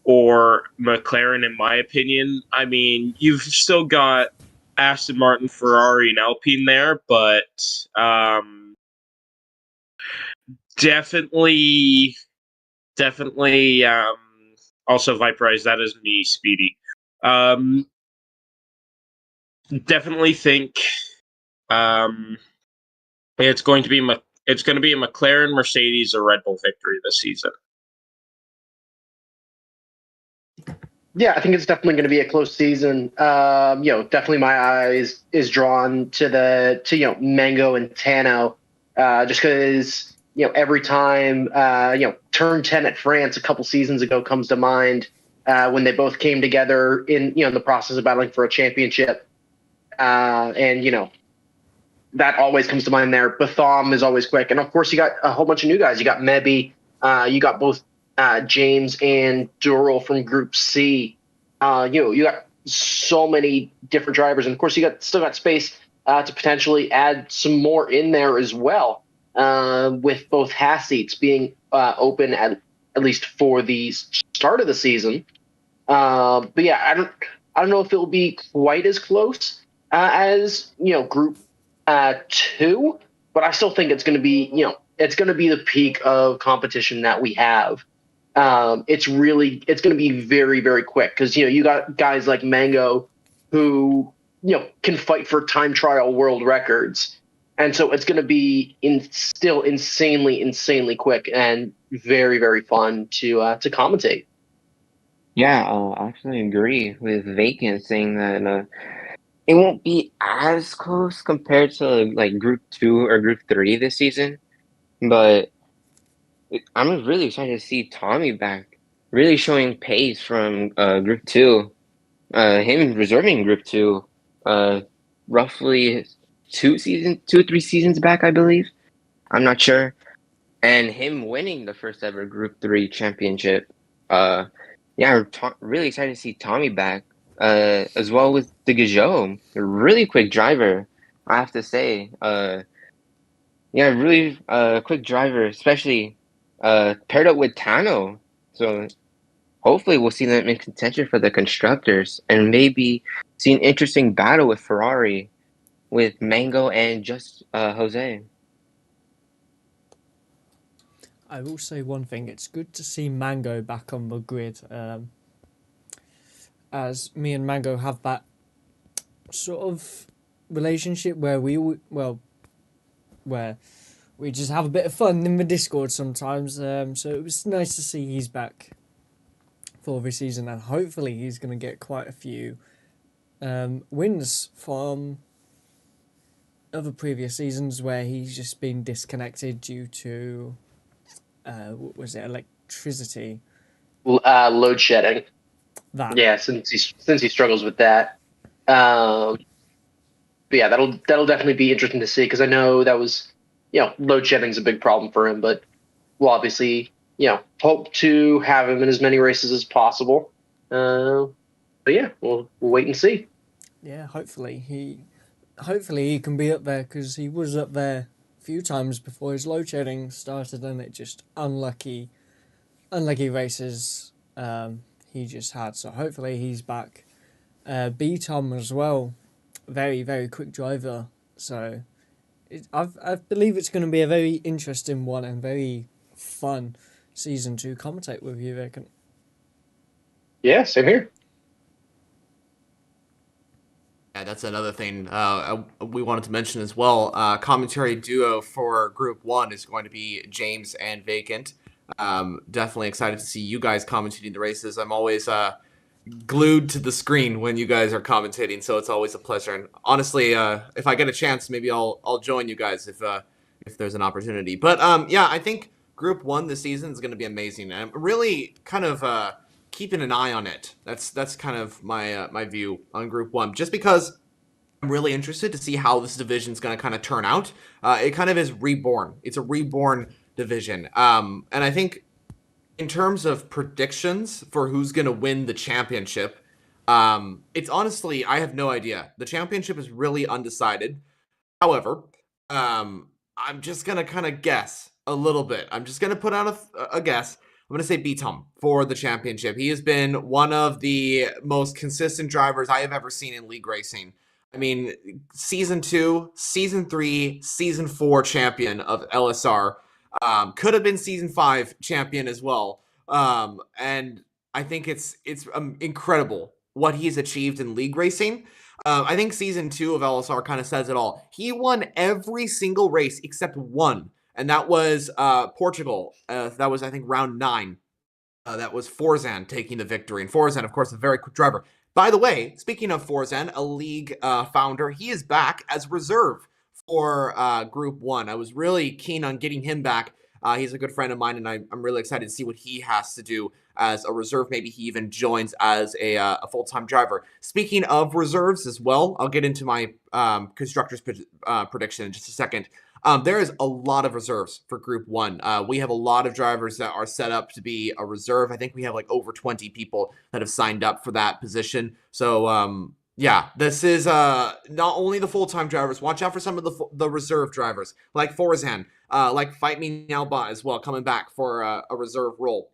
or McLaren, in my opinion. I mean, you've still got Aston Martin, Ferrari, and Alpine there, but definitely, also Viperize. That is me, Speedy. Definitely think it's going to be a McLaren, Mercedes, or Red Bull victory this season. Yeah, I think it's definitely going to be a close season. Definitely my eyes is drawn to Mango and Tano, just because every time turn 10 at France a couple seasons ago comes to mind, when they both came together in the process of battling for a championship, and that always comes to mind there. Batham is always quick, and of course you got a whole bunch of new guys. You got Mebby, you got both James and Dural from Group C. You got so many different drivers, and of course you still got space to potentially add some more in there as well, with both half seats being open at least for the start of the season. But yeah, I don't know if it will be quite as close as Group 2, but I still think it's going to be the peak of competition that we have. It's going to be very, very quick because you got guys like Mango who can fight for time trial world records, and so it's going to be still insanely quick and very, very fun to commentate. Yeah, I actually agree with Vacant saying that it won't be as close compared to like Group 2 or Group 3 this season, but I'm really excited to see Tommy back, really showing pace from Group 2. Him reserving Group 2, roughly 2 or 3 seasons back, I believe. I'm not sure. And him winning the first ever Group 3 championship. Yeah, really excited to see Tommy back. As well with the Gajot, a really quick driver, I have to say. Yeah, really quick driver, especially paired up with Tano. So hopefully we'll see them in contention for the constructors and maybe see an interesting battle with Ferrari with Mango and just Jose. I will say one thing. It's good to see Mango back on the grid, as me and Mango have that sort of relationship where where we just have a bit of fun in the Discord sometimes. So it was nice to see he's back for this season, and hopefully he's going to get quite a few wins from other previous seasons where he's just been disconnected due to what was it, electricity, Load shedding. that. Yeah, since he struggles with that. But yeah, that'll definitely be interesting to see because I know that was load shedding's a big problem for him, but we'll obviously hope to have him in as many races as possible. But yeah, we'll wait and see. Yeah, hopefully he can be up there because he was up there a few times before his load shedding started, and it just unlucky races he just had. So hopefully he's back. B Tom as well, very, very quick driver. So I believe it's going to be a very interesting one and very fun season to commentate with you, Vacant. Yeah, same here. Yeah, that's another thing we wanted to mention as well. Commentary duo for Group 1 is going to be James and Vacant. Definitely excited to see you guys commentating the races. I'm always glued to the screen when you guys are commentating, so it's always a pleasure. And honestly, if I get a chance, maybe I'll join you guys if there's an opportunity. But yeah, I think Group 1 this season is going to be amazing. And I'm really kind of keeping an eye on it. That's kind of my view on Group 1, just because I'm really interested to see how this division is going to kind of turn out. It kind of is reborn. It's a reborn division. And I think in terms of predictions for who's going to win the championship, it's honestly, I have no idea. The championship is really undecided. However, I'm just going to kind of guess a little bit. I'm just going to put out a guess. I'm going to say B-Tom for the championship. He has been one of the most consistent drivers I have ever seen in league racing. I mean, season 2, season 3, season 4 champion of LSR. Could have been season 5 champion as well. And I think it's incredible what he's achieved in league racing. I think season 2 of LSR kind of says it all. He won every single race except one, and that was Portugal. That was, I think, round 9. That was Forzan taking the victory. And Forzan, of course, a very quick driver. By the way, speaking of Forzan, a league founder, he is back as reserve for Group 1. I was really keen on getting him back. He's a good friend of mine, and I'm really excited to see what he has to do as a reserve. Maybe he even joins as a full-time driver. Speaking of reserves as well, I'll get into my constructors prediction in just a second. There is a lot of reserves for Group 1. We have a lot of drivers that are set up to be a reserve. I think we have like over 20 people that have signed up for that position. So, yeah, this is not only the full-time drivers. Watch out for some of the reserve drivers, like Forzan, like Fight Me Now Bot as well, coming back for a reserve role.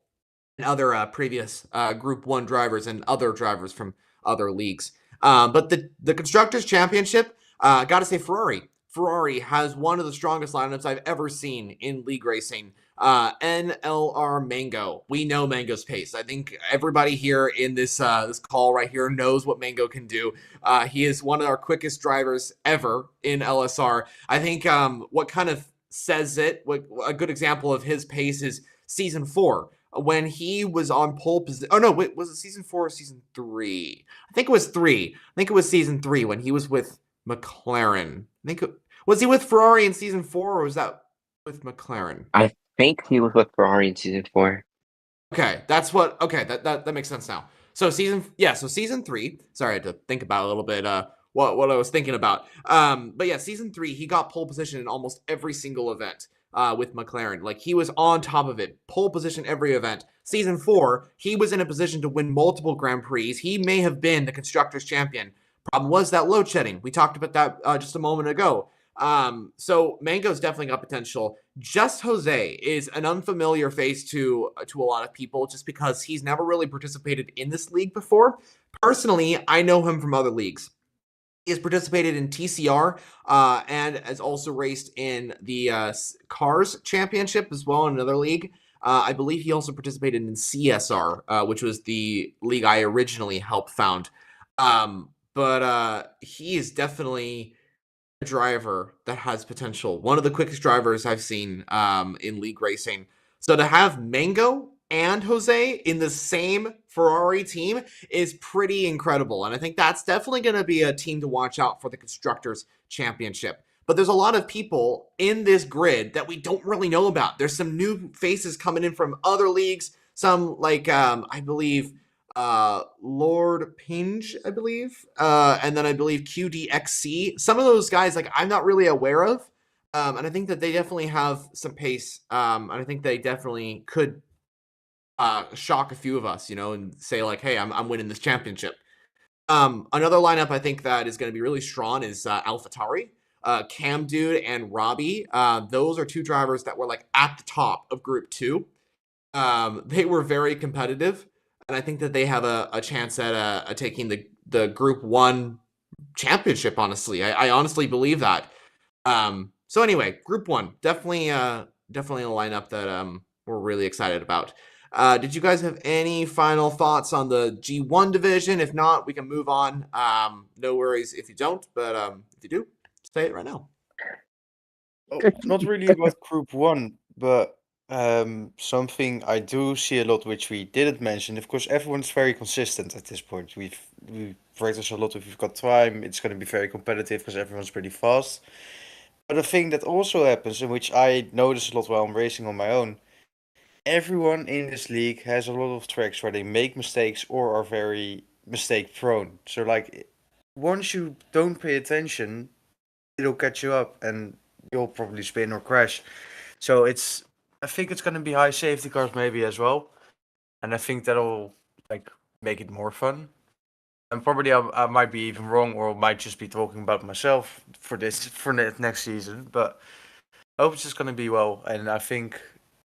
And other previous Group 1 drivers and other drivers from other leagues. But the Constructors' Championship, got to say Ferrari. Ferrari has one of the strongest lineups I've ever seen in league racing. NLR Mango. We know Mango's pace. I think everybody here in this this call right here knows what Mango can do. He is one of our quickest drivers ever in LSR. I think what kind of says it, a good example of his pace is season 4. When he was on pole position. Oh, no, wait, was it season 4 or season 3? I think it was 3. I think it was season 3 when he was with McLaren. Was he with Ferrari in season 4 or was that with McLaren? I think he was with Ferrari in season 4. Okay, that makes sense now. So season 3. Sorry, I had to think about a little bit what I was thinking about. But yeah, season 3, he got pole position in almost every single event. With McLaren. Like, he was on top of it. Pole position every event. Season 4, he was in a position to win multiple Grand Prix. He may have been the Constructors' Champion. Problem was that load shedding. We talked about that just a moment ago. So Mango's definitely got potential. Just Jose is an unfamiliar face to a lot of people just because he's never really participated in this league before. Personally, I know him from other leagues. He has participated in TCR and has also raced in the Cars Championship as well in another league. I believe he also participated in CSR, which was the league I originally helped found. But he is definitely a driver that has potential. One of the quickest drivers I've seen in league racing. So to have Mango and Jose in the same Ferrari team is pretty incredible. And I think that's definitely going to be a team to watch out for the Constructors' Championship. But there's a lot of people in this grid that we don't really know about. There's some new faces coming in from other leagues. Some like, I believe, Lord Pinge, I believe. And then I believe QDXC. Some of those guys, like, I'm not really aware of. And I think that they definitely have some pace. And I think they definitely could shock a few of us, and say like, hey, I'm winning this championship. Another lineup I think that is going to be really strong is AlphaTauri, Cam Dude and Robbie. Those are two drivers that were like at the top of Group 2. They were very competitive, and I think that they have a chance at taking the Group 1 championship. Honestly, I honestly believe that. So anyway, Group 1 definitely a lineup that we're really excited about. Did you guys have any final thoughts on the G1 division? If not, we can move on. No worries if you don't, but if you do, say it right now. Oh, not really about Group 1, but something I do see a lot, which we didn't mention. Of course, everyone's very consistent at this point. We've practiced a lot. If you've got time, it's going to be very competitive because everyone's pretty fast. But a thing that also happens, and which I notice a lot while I'm racing on my own, everyone in this league has a lot of tracks where they make mistakes or are very mistake prone. So like, once you don't pay attention, it'll catch you up and you'll probably spin or crash. So I think it's gonna be high safety cars maybe as well, and I think that'll like make it more fun. And probably I might be even wrong, or might just be talking about myself for next season. But I hope it's just gonna be well, and I think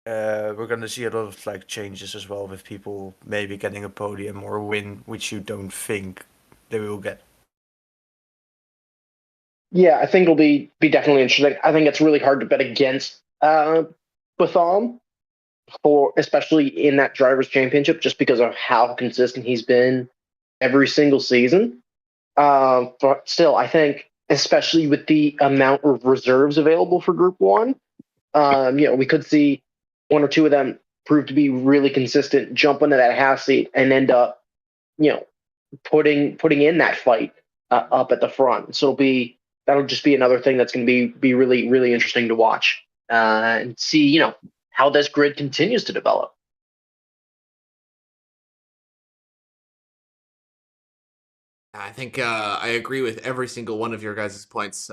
we're gonna see a lot of like changes as well, with people maybe getting a podium or a win, which you don't think they will get. Yeah, I think it'll be definitely interesting. I think it's really hard to bet against Betham for especially in that drivers championship just because of how consistent he's been every single season. But still, I think especially with the amount of reserves available for Group One, we could see one or two of them prove to be really consistent, jump into that half seat, and end up, putting in that fight up at the front. So that'll just be another thing that's going to be really really interesting to watch and see how this grid continues to develop. I think I agree with every single one of your guys' points.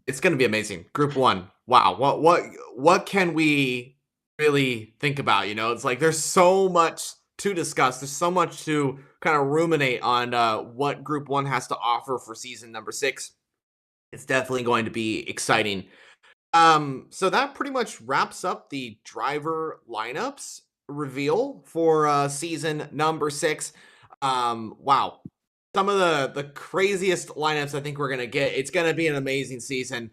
It's going to be amazing. Group One, wow. What can we really think about? It's like there's so much to discuss. There's so much to kind of ruminate on what Group One has to offer for season number 6. It's definitely going to be exciting. So that pretty much wraps up the driver lineups reveal for season number 6. Wow. Some of the craziest lineups I think we're going to get. It's going to be an amazing season.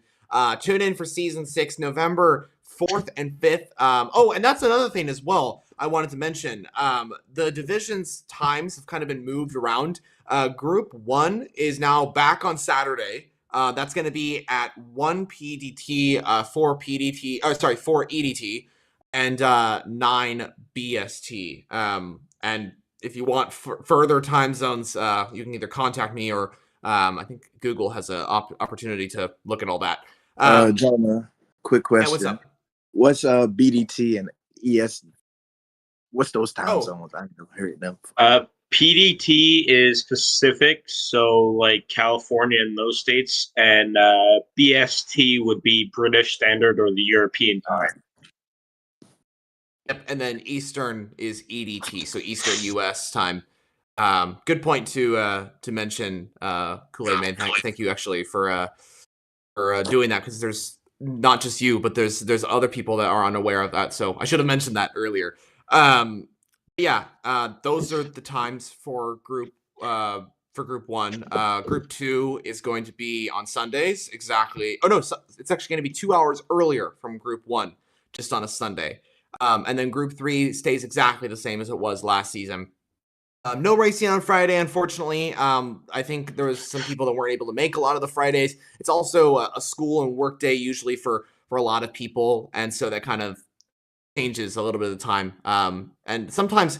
Tune in for season 6, November 4th and 5th. And that's another thing as well I wanted to mention. The division's times have kind of been moved around. Group 1 is now back on Saturday. That's going to be at 1 PDT, 4 PDT, 4 EDT, and 9 BST. And if you want further time zones, you can either contact me or I think Google has an opportunity to look at all that. Jonah, quick question. Yeah, what's up? What's BDT and ES? What's those time zones? I never heard them. PDT is Pacific, so like California and those states, and BST would be British Standard or the European time. Yep, and then Eastern is EDT, so Eastern US time. Good point to mention, Kool-Aid Man. Thank you actually for doing that, because there's not just you, but there's other people that are unaware of that. So I should have mentioned that earlier. Those are the times for group 1. Group 2 is going to be on Sundays exactly. Oh no, it's actually going to be 2 hours earlier from group 1, just on a Sunday. And then group 3 stays exactly the same as it was last season. No racing on Friday, unfortunately. I think there was some people that weren't able to make a lot of the Fridays. It's also a school and work day usually for a lot of people, and so that kind of changes a little bit of the time. And sometimes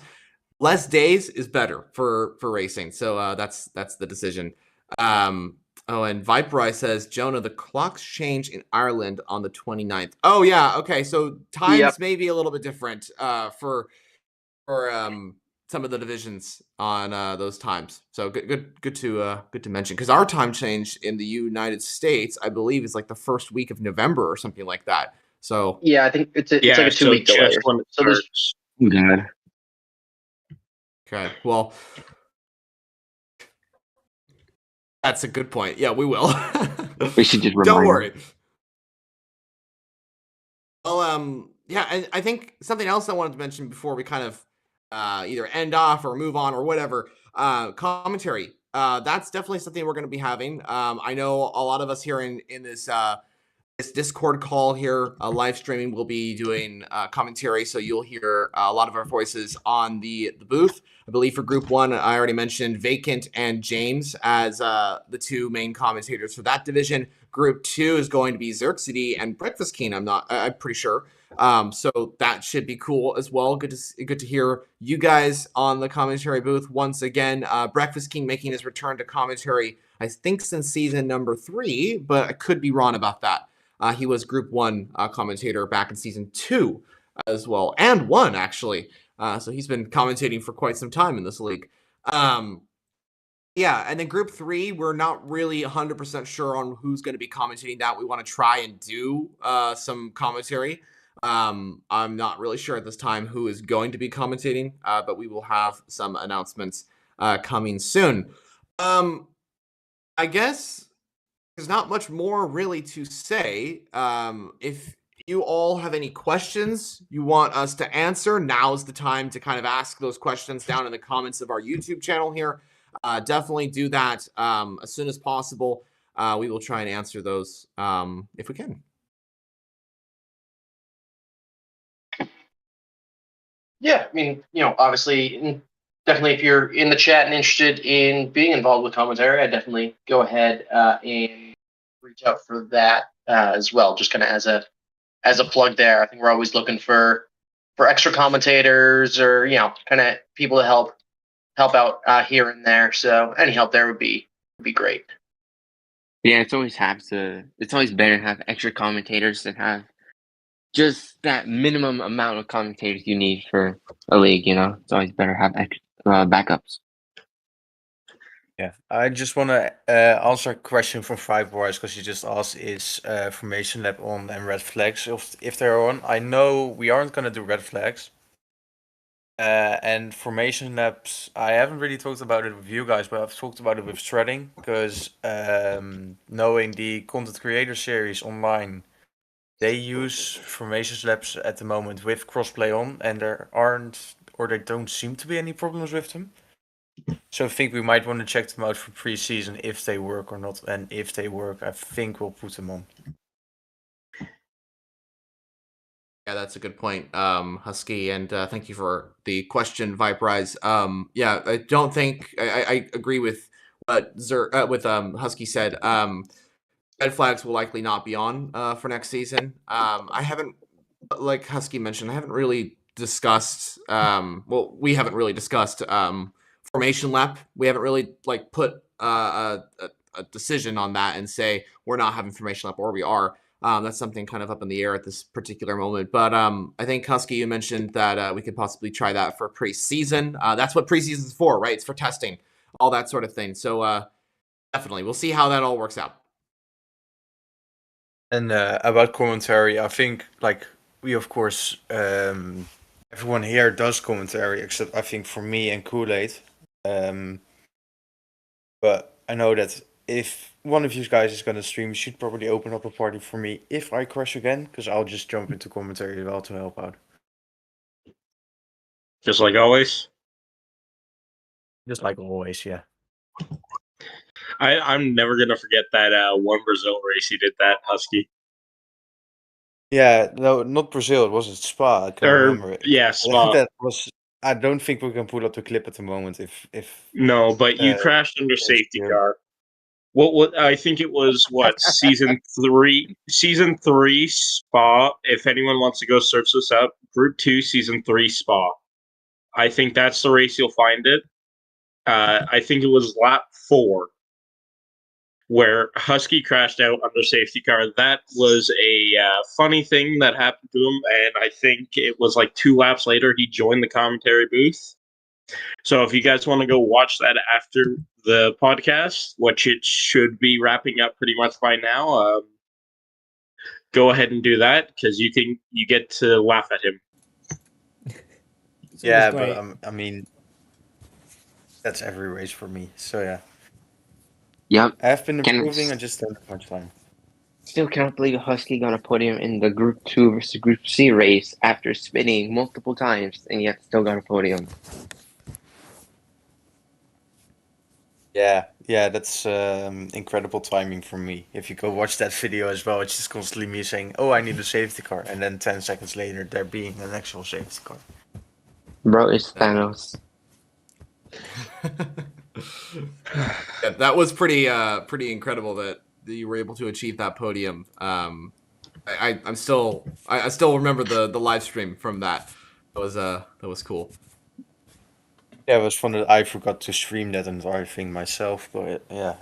less days is better for racing. So that's the decision. And Viper says, Jonah, the clocks change in Ireland on the 29th. Oh yeah, okay. So times may be a little bit different for some of the divisions on those times. So good to mention, because our time change in the United States, I believe, is like the first week of November or something like that. So yeah, I think it's like a 2-week delay. God. Okay, well, that's a good point. Yeah, we will. We should just don't remind worry. them. Well, yeah, I think something else I wanted to mention before we kind of either end off or move on or whatever. Commentary. That's definitely something we're going to be having. I know a lot of us here in this Discord call here, live streaming, will be doing commentary, so you'll hear a lot of our voices on the booth. I believe for Group 1, I already mentioned Vacant and James as the 2 main commentators for that division. Group 2 is going to be Xerxity and Breakfast King. I'm pretty sure. So that should be cool as well. Good to hear you guys on the commentary booth once again. Breakfast King making his return to commentary, I think, since season number 3, but I could be wrong about that. He was Group 1 commentator back in season 2 as well, and 1 actually. So he's been commentating for quite some time in this league. Yeah, and then Group 3, we're not really 100% sure on who's going to be commentating that. We want to try and do some commentary. I'm not really sure at this time who is going to be commentating, but we will have some announcements coming soon. I guess there's not much more really to say. If you all have any questions you want us to answer, now's the time to kind of ask those questions down in the comments of our YouTube channel here. Definitely do that as soon as possible. we will try and answer those if we can. Yeah, I mean, obviously, definitely, if you're in the chat and interested in being involved with commentary, I definitely go ahead and reach out for that as well. Just kind of as a plug there. I think we're always looking for extra commentators or kind of people to help out here and there. So any help there would be great. Yeah, it's always better to have extra commentators than have just that minimum amount of commentators you need for a league. It's always better to have extra backups. Yeah, I just want to answer a question from Five Boys because he just asked, is Formation Lab on and red flags if they're on? I know we aren't going to do red flags. And Formation Labs, I haven't really talked about it with you guys, but I've talked about it with Shredding because knowing the content creator series online, they use Formation Labs at the moment with crossplay on, and there don't seem to be any problems with them. So I think we might want to check them out for pre-season if they work or not, and if they work, I think we'll put them on. Yeah, that's a good point, Husky, and thank you for the question, Viprise. Yeah, I don't think I agree with what Husky said. Red flags will likely not be on for next season. I haven't, like Husky mentioned, I haven't really discussed. We haven't really discussed formation lap. We haven't really put a decision on that and say we're not having formation lap or we are. That's something kind of up in the air at this particular moment. But I think, Husky, you mentioned that we could possibly try that for preseason. That's what preseason is for, right? It's for testing, all that sort of thing. So definitely, we'll see how that all works out. And about commentary, I think we of course everyone here does commentary except I think for me and Kool-Aid. But I know that if one of you guys is gonna stream, you should probably open up a party for me if I crash again, because I'll just jump into commentary as well to help out. Just like always. Just like always, yeah. I'm never gonna forget that one Brazil race he did that, Husky. Yeah, no, not Brazil. It was at Spa. I can't remember it. Yeah, Spa. That was. I don't think we can pull up the clip at the moment. If no, but you crashed under safety car. What I think it was season 3 Spa. If anyone wants to go search this up, Group 2 season 3 Spa. I think that's the race you'll find it. I think it was lap 4 where Husky crashed out under safety car. That was a funny thing that happened to him, and I think it was 2 laps later he joined the commentary booth. So if you guys want to go watch that after the podcast, which it should be wrapping up pretty much by now, go ahead and do that because you get to laugh at him. Yeah, but I mean, that's every race for me. So yeah. Yep. I've been improving. I just don't have much time. Still can't believe Husky gonna put him in the Group 2 versus Group C race after spinning multiple times and yet still got a podium. Yeah, that's incredible timing for me. If you go watch that video as well, it's just constantly me saying, "Oh, I need a safety car," and then 10 seconds later, there being an actual safety car. Bro, it's Thanos. Yeah, that was pretty incredible that you were able to achieve that podium. I still remember the live stream from that. That was cool. Yeah, it was fun that I forgot to stream that entire thing myself, but yeah.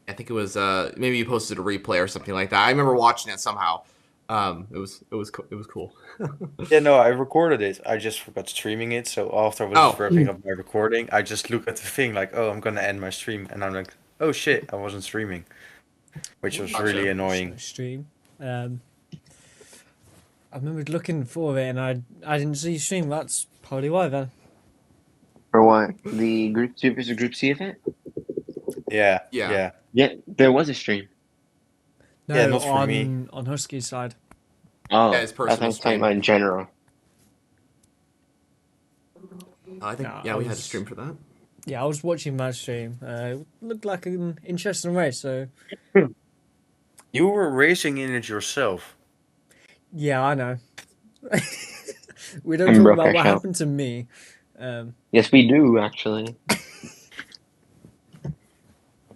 I think it was maybe you posted a replay or something like that. I remember watching it somehow. It was cool. Yeah, no, I recorded it. I just forgot streaming it. So after I was wrapping up my recording, I just look at the thing like, "Oh, I'm gonna end my stream," and I'm like, "Oh shit, I wasn't streaming," which was really annoying. Stream. I remember looking for it and I didn't see you stream. That's probably why then. For what? The Group 2 versus Group C event? Yeah. Yeah, there was a stream. No, yeah, not for me. On Husky's side. Oh, yeah, his personal I was talking about in general. I think we had a stream for that. Yeah, I was watching my stream. It looked like an interesting race. So You were racing in it yourself. yeah, I know. We don't And talk broke about our what show. happened to me. Yes, we do actually.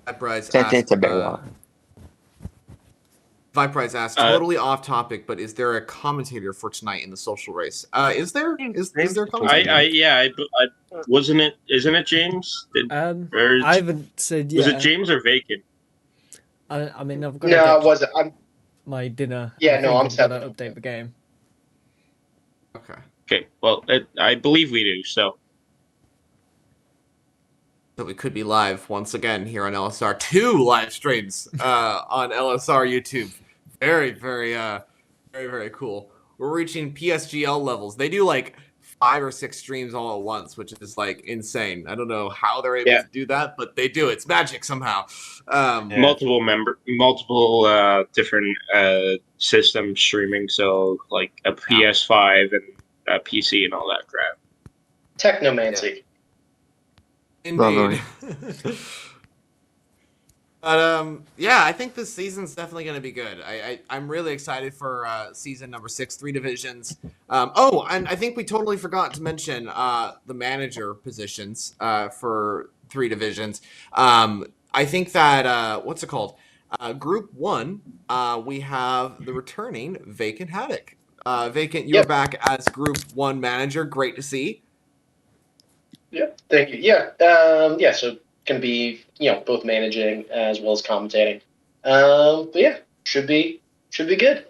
Viprise Since it's asked, a barrel. Viprise asked, totally off topic, but is there a commentator for tonight in the social race? Is there? Is there a commentator? Wasn't it? Isn't it James? I haven't said Was it yet. James or Vacant? I mean, I've got to No, get it wasn't. my dinner. Yeah, I no, think I'm I've got to seven. update the game. Okay. Okay, well, I believe we do. So So we could be live once again here on LSR. 2 live streams on LSR YouTube. Very, very cool. We're reaching PSGL levels. They do like 5 or 6 streams all at once, which is like insane. I don't know how they're able to do that, but they do. It's magic somehow. multiple different systems streaming. So like a PS5 and a PC and all that crap. Technomancy. Indeed. But yeah, I think this season's definitely going to be good. I'm really excited for season number 6, 3 divisions. Oh, and I think we totally forgot to mention the manager positions for 3 divisions. I think that what's it called? Group 1, we have the returning Vacant Haddock. Vacant, you're back as Group 1 manager. Great to see. Yep, thank you. Yeah, so can be both managing as well as commentating. But yeah, should be good.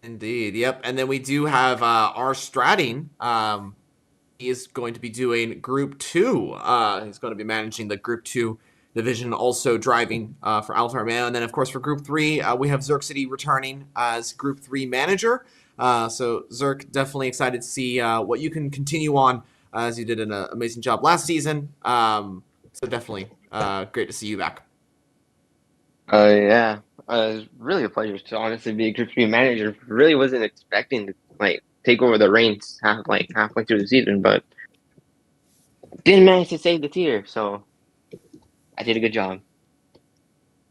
Indeed, yep. And then we do have our Stratting. He is going to be doing Group 2. He's going to be managing the Group 2 division, also driving for Alfa Romeo. And then, of course, for Group 3, we have Zerk City returning as Group 3 manager. So, Zerk, definitely excited to see what you can continue on as you did an amazing job last season. So, definitely great to see you back. Yeah. It's really a pleasure to honestly be a Group 3 manager. Really wasn't expecting to take over the reins halfway through the season, but didn't manage to save the tier, so I did a good job.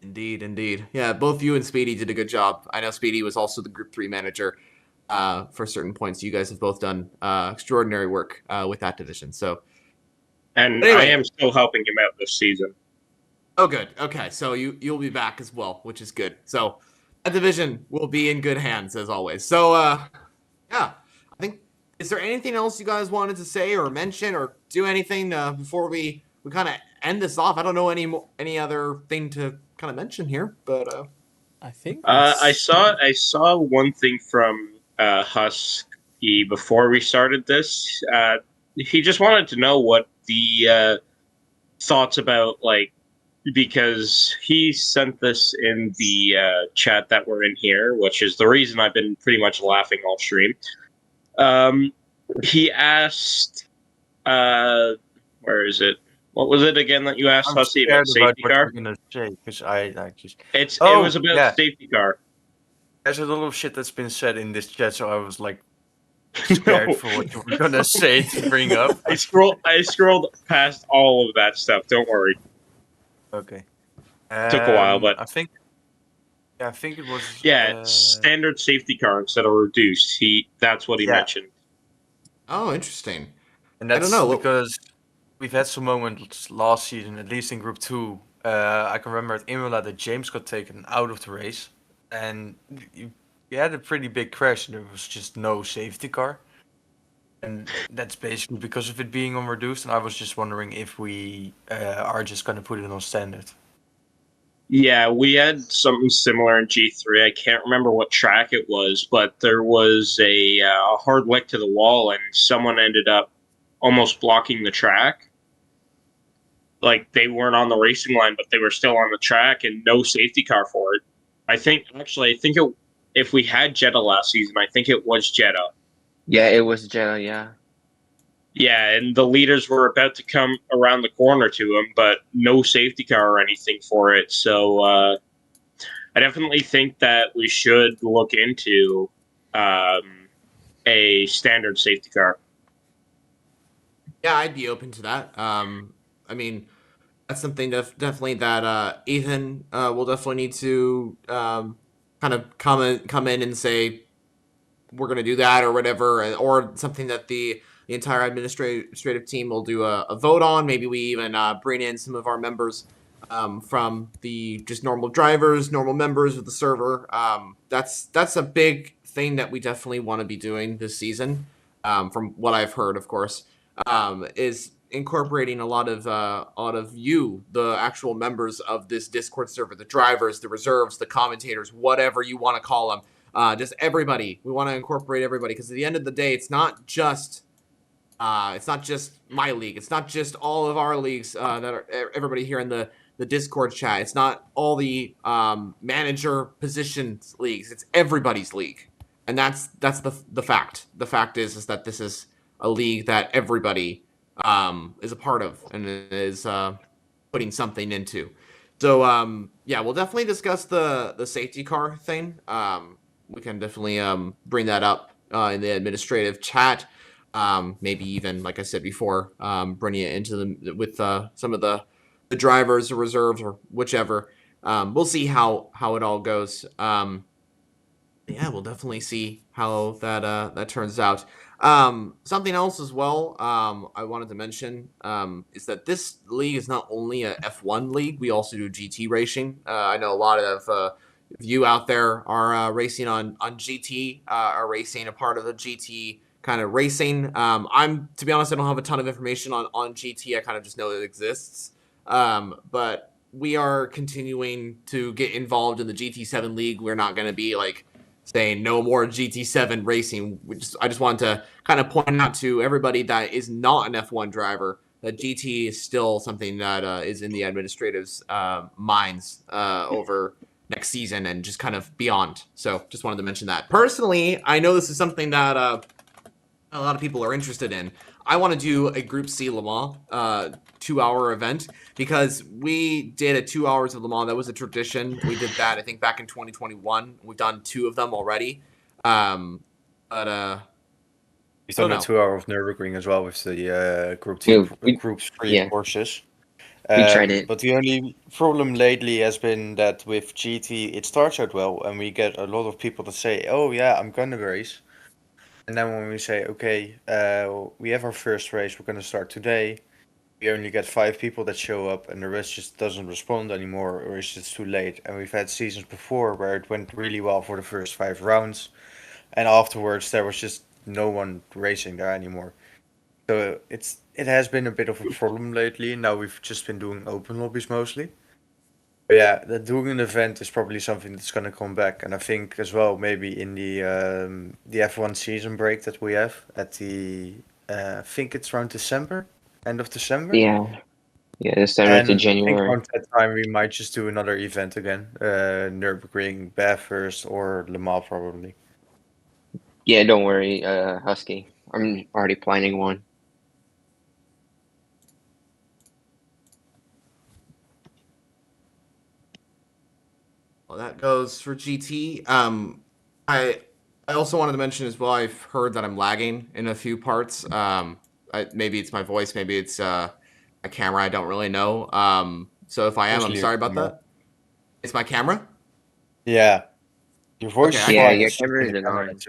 Indeed. Yeah, both you and Speedy did a good job. I know Speedy was also the Group 3 manager for certain points. You guys have both done extraordinary work with that division. So, and anyway. I am still helping him out this season. Oh, good. Okay, so you'll be back as well, which is good. So that division will be in good hands as always. So yeah, I think, is there anything else you guys wanted to say or mention or do anything before we kind of end this off? I don't know any other thing to kind of mention here, but I think I saw one thing from Husky before we started this. He just wanted to know what the thoughts about because he sent this in the chat that we're in here, which is the reason I've been pretty much laughing all stream. He asked, where is it? What was it again that you asked Hussey about safety car? What you're gonna say, because I like just. It was about safety car. There's a lot of shit that's been said in this chat, so I was like scared for what you were gonna say to bring up. I scrolled past all of that stuff. Don't worry. Okay. Took a while, but I think it was. Standard safety car instead of reduced. That's what he mentioned. Oh, interesting. And that's I don't know because we've had some moments last season, at least in Group 2. I can remember at Imola that James got taken out of the race, and you had a pretty big crash, and there was just no safety car. And that's basically because of it being on reduced, and I was just wondering if we are just going to put it on standard. Yeah, we had something similar in G3. I can't remember what track it was, but there was a hard lick to the wall, and someone ended up almost blocking the track. Like, they weren't on the racing line, but they were still on the track, and no safety car for it. I think if we had Jetta last season, I think it was Jetta. Yeah, it was Jetta, yeah. Yeah, and the leaders were about to come around the corner to him, but no safety car or anything for it. So I definitely think that we should look into a standard safety car. Yeah, I'd be open to that. I mean, that's something definitely that Ethan will definitely need to kind of come in and say we're going to do that or whatever, or something that the entire administrative team will do a vote on. Maybe we even bring in some of our members from the just normal drivers, normal members of the server. That's a big thing that we definitely want to be doing this season. From what I've heard, of course, is incorporating a lot of you, the actual members of this Discord server, the drivers, the reserves, the commentators, whatever you want to call them. Just everybody. We want to incorporate everybody because at the end of the day, it's not just my league. It's not just all of our leagues that are everybody here in the Discord chat. It's not all the manager positions leagues. It's everybody's league, and that's the fact. The fact is that this is a league that everybody is a part of and is putting something into. So yeah, we'll definitely discuss the safety car thing. We can definitely bring that up in the administrative chat. Maybe even, like I said before, bringing it into with some of the drivers or reserves or whichever. We'll see how it all goes. Yeah, we'll definitely see how that turns out. Something else as well I wanted to mention is that this league is not only a F1 league, we also do GT racing. I know a lot of you out there are racing on GT, are racing a part of the GT kind of racing. To be honest, I don't have a ton of information on GT. I kind of just know it exists. But we are continuing to get involved in the GT7 league. We're not going to be like saying no more GT7 racing. I just wanted to kind of point out to everybody that is not an F1 driver that GT is still something that is in the administrative's minds over next season and just kind of beyond. So just wanted to mention that. Personally, I know this is something that a lot of people are interested in. I want to do a Group C Le Mans 2-hour event because we did a 2 hours of Le Mans. That was a tradition. We did that, I think, back in 2021. We've done 2 of them already. But We've done a 2 hour of Nürburgring as well with the Group 3 courses. We tried it. But the only problem lately has been that with GT, it starts out well, and we get a lot of people that say, "Oh yeah, I'm gonna race." And then when we say, "Okay, we have our first race, we're gonna start today," we only get 5 people that show up, and the rest just doesn't respond anymore, or it's just too late. And we've had seasons before where it went really well for the first 5 rounds, and afterwards there was just no one racing there anymore. So it has been a bit of a problem lately. Now we've just been doing open lobbies mostly. But yeah, doing an event is probably something that's gonna come back, and I think as well maybe in the F1 season break that we have at I think it's around December, end of December. Yeah, December to January. I think around that time we might just do another event again, Nürburgring, Bathurst, or Le Mans probably. Yeah, don't worry, Husky. I'm already planning one. Well, that goes for GT. I also wanted to mention as well, I've heard that I'm lagging in a few parts. Maybe it's my voice, maybe it's my camera, I don't really know. So if I am, I'm sorry about that. It's my camera? Yeah. Your voice is fine. Yeah, your camera is annoying.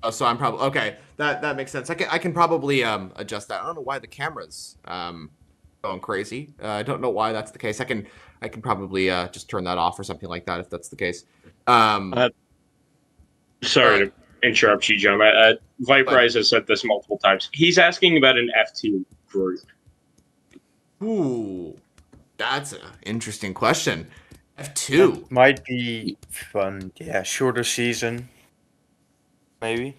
Oh, so I'm probably okay. That makes sense. I can probably adjust that. I don't know why the camera's going crazy. I don't know why that's the case. I can probably just turn that off or something like that if that's the case. Sorry to interrupt you, John. Viperize has said this multiple times. He's asking about an F2 group. Ooh, that's an interesting question. F2 that might be fun. Yeah, shorter season, maybe.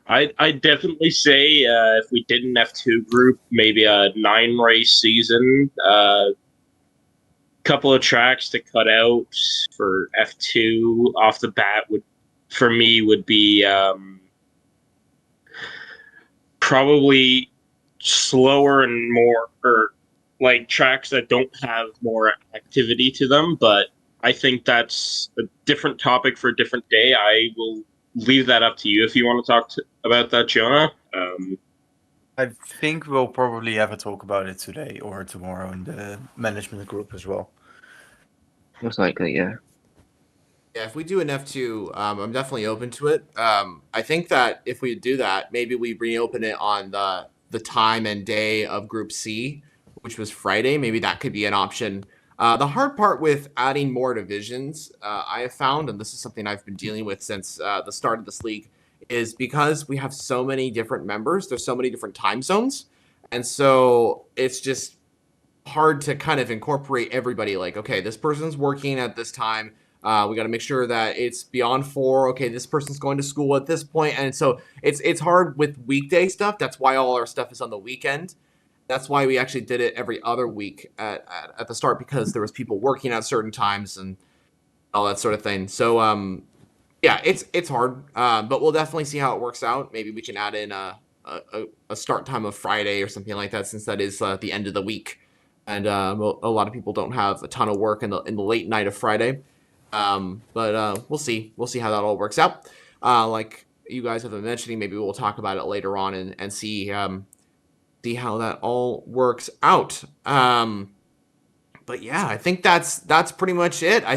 I'd definitely say if we did an F2 group, maybe a 9-race season, couple of tracks to cut out for F2 off the bat would be probably slower and more, or like tracks that don't have more activity to them. But I think that's a different topic for a different day. I will leave that up to you if you want to talk about that, Jonah. I think we'll probably have a talk about it today or tomorrow in the management group as well. Most likely, yeah. Yeah, if we do an F2, I'm definitely open to it. I think that if we do that, maybe we reopen it on the time and day of Group C, which was Friday. Maybe that could be an option. The hard part with adding more divisions, I have found, and this is something I've been dealing with since the start of this league, is because we have so many different members, there's so many different time zones, and so it's just hard to kind of incorporate everybody. Like, okay, this person's working at this time. We got to make sure that it's beyond 4. Okay, this person's going to school at this point, and so it's hard with weekday stuff. That's why all our stuff is on the weekend. That's why we actually did it every other week at the start, because there was people working at certain times and all that sort of thing. So yeah, it's hard, but we'll definitely see how it works out. Maybe we can add in a start time of Friday or something like that, since that is the end of the week, and a lot of people don't have a ton of work in the late night of Friday. But we'll see how that all works out. Like you guys have been mentioning, maybe we'll talk about it later on and see how that all works out. But yeah, I think that's pretty much it. I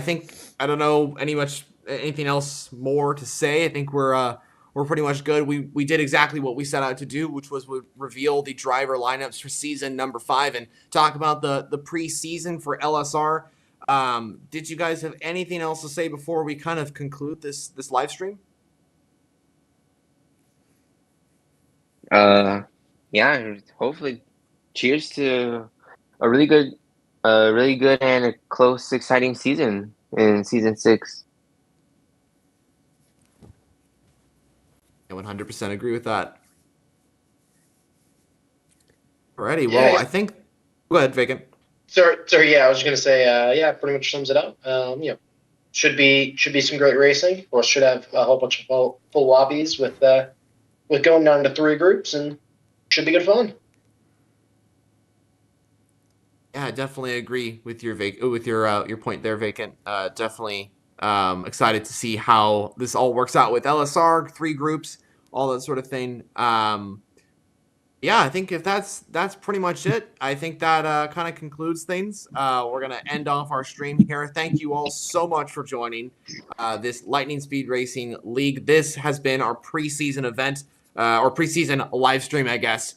don't know anything else more to say. I think we're pretty much good. We did exactly what we set out to do, which was reveal the driver lineups for season number 5 and talk about the preseason for LSR. Did you guys have anything else to say before we kind of conclude this live stream? Yeah, hopefully cheers to a really good and a close, exciting season in season 6. I 100% agree with that. Alrighty, well, Yeah. I think... Go ahead, Vacant. Sorry. Yeah, I was just gonna say. Yeah, pretty much sums it up. Should be some great racing. Or should have a whole bunch of full lobbies with going down to 3 groups, and should be good fun. Yeah, I definitely agree with your point there, Vacant. Definitely excited to see how this all works out with LSR, 3 groups, all that sort of thing. Yeah, I think if that's pretty much it. I think that kind of concludes things. We're going to end off our stream here. Thank you all so much for joining this Lightning Speed Racing League. This has been our preseason event, or preseason live stream, I guess,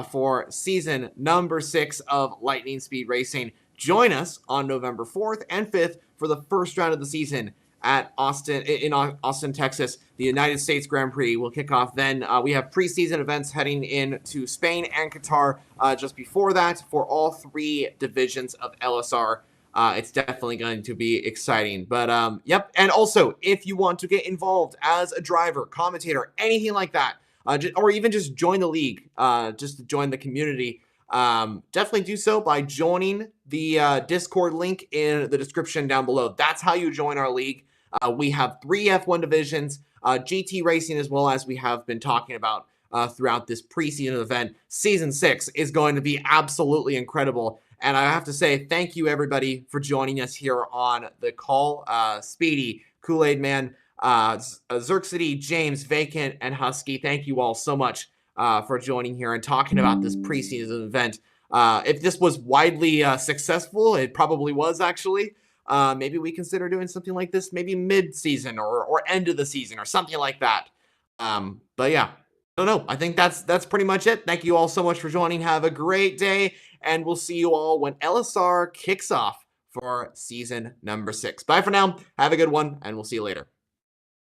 for season number 6 of Lightning Speed Racing. Join us on November 4th and 5th for the first round of the season at Austin, Texas. The United States Grand Prix will kick off then. We have preseason events heading into Spain and Qatar just before that for all 3 divisions of LSR. It's definitely going to be exciting. But yep, and also if you want to get involved as a driver, commentator, anything like that, or even just join the league, just to join the community, definitely do so by joining the Discord link in the description down below. That's how you join our league. We have 3 F1 divisions, GT racing, as well as we have been talking about throughout this preseason event. Season 6 is going to be absolutely incredible. And I have to say thank you, everybody, for joining us here on the call. Speedy, Kool-Aid Man, Zerxity, James, Vacant, and Husky, thank you all so much for joining here and talking about this preseason event. If this was widely successful, it probably was actually. Maybe we consider doing something like this, maybe mid-season or end of the season or something like that. But yeah, I don't know. I think that's pretty much it. Thank you all so much for joining. Have a great day, and we'll see you all when LSR kicks off for season number 6. Bye for now. Have a good one, and we'll see you later.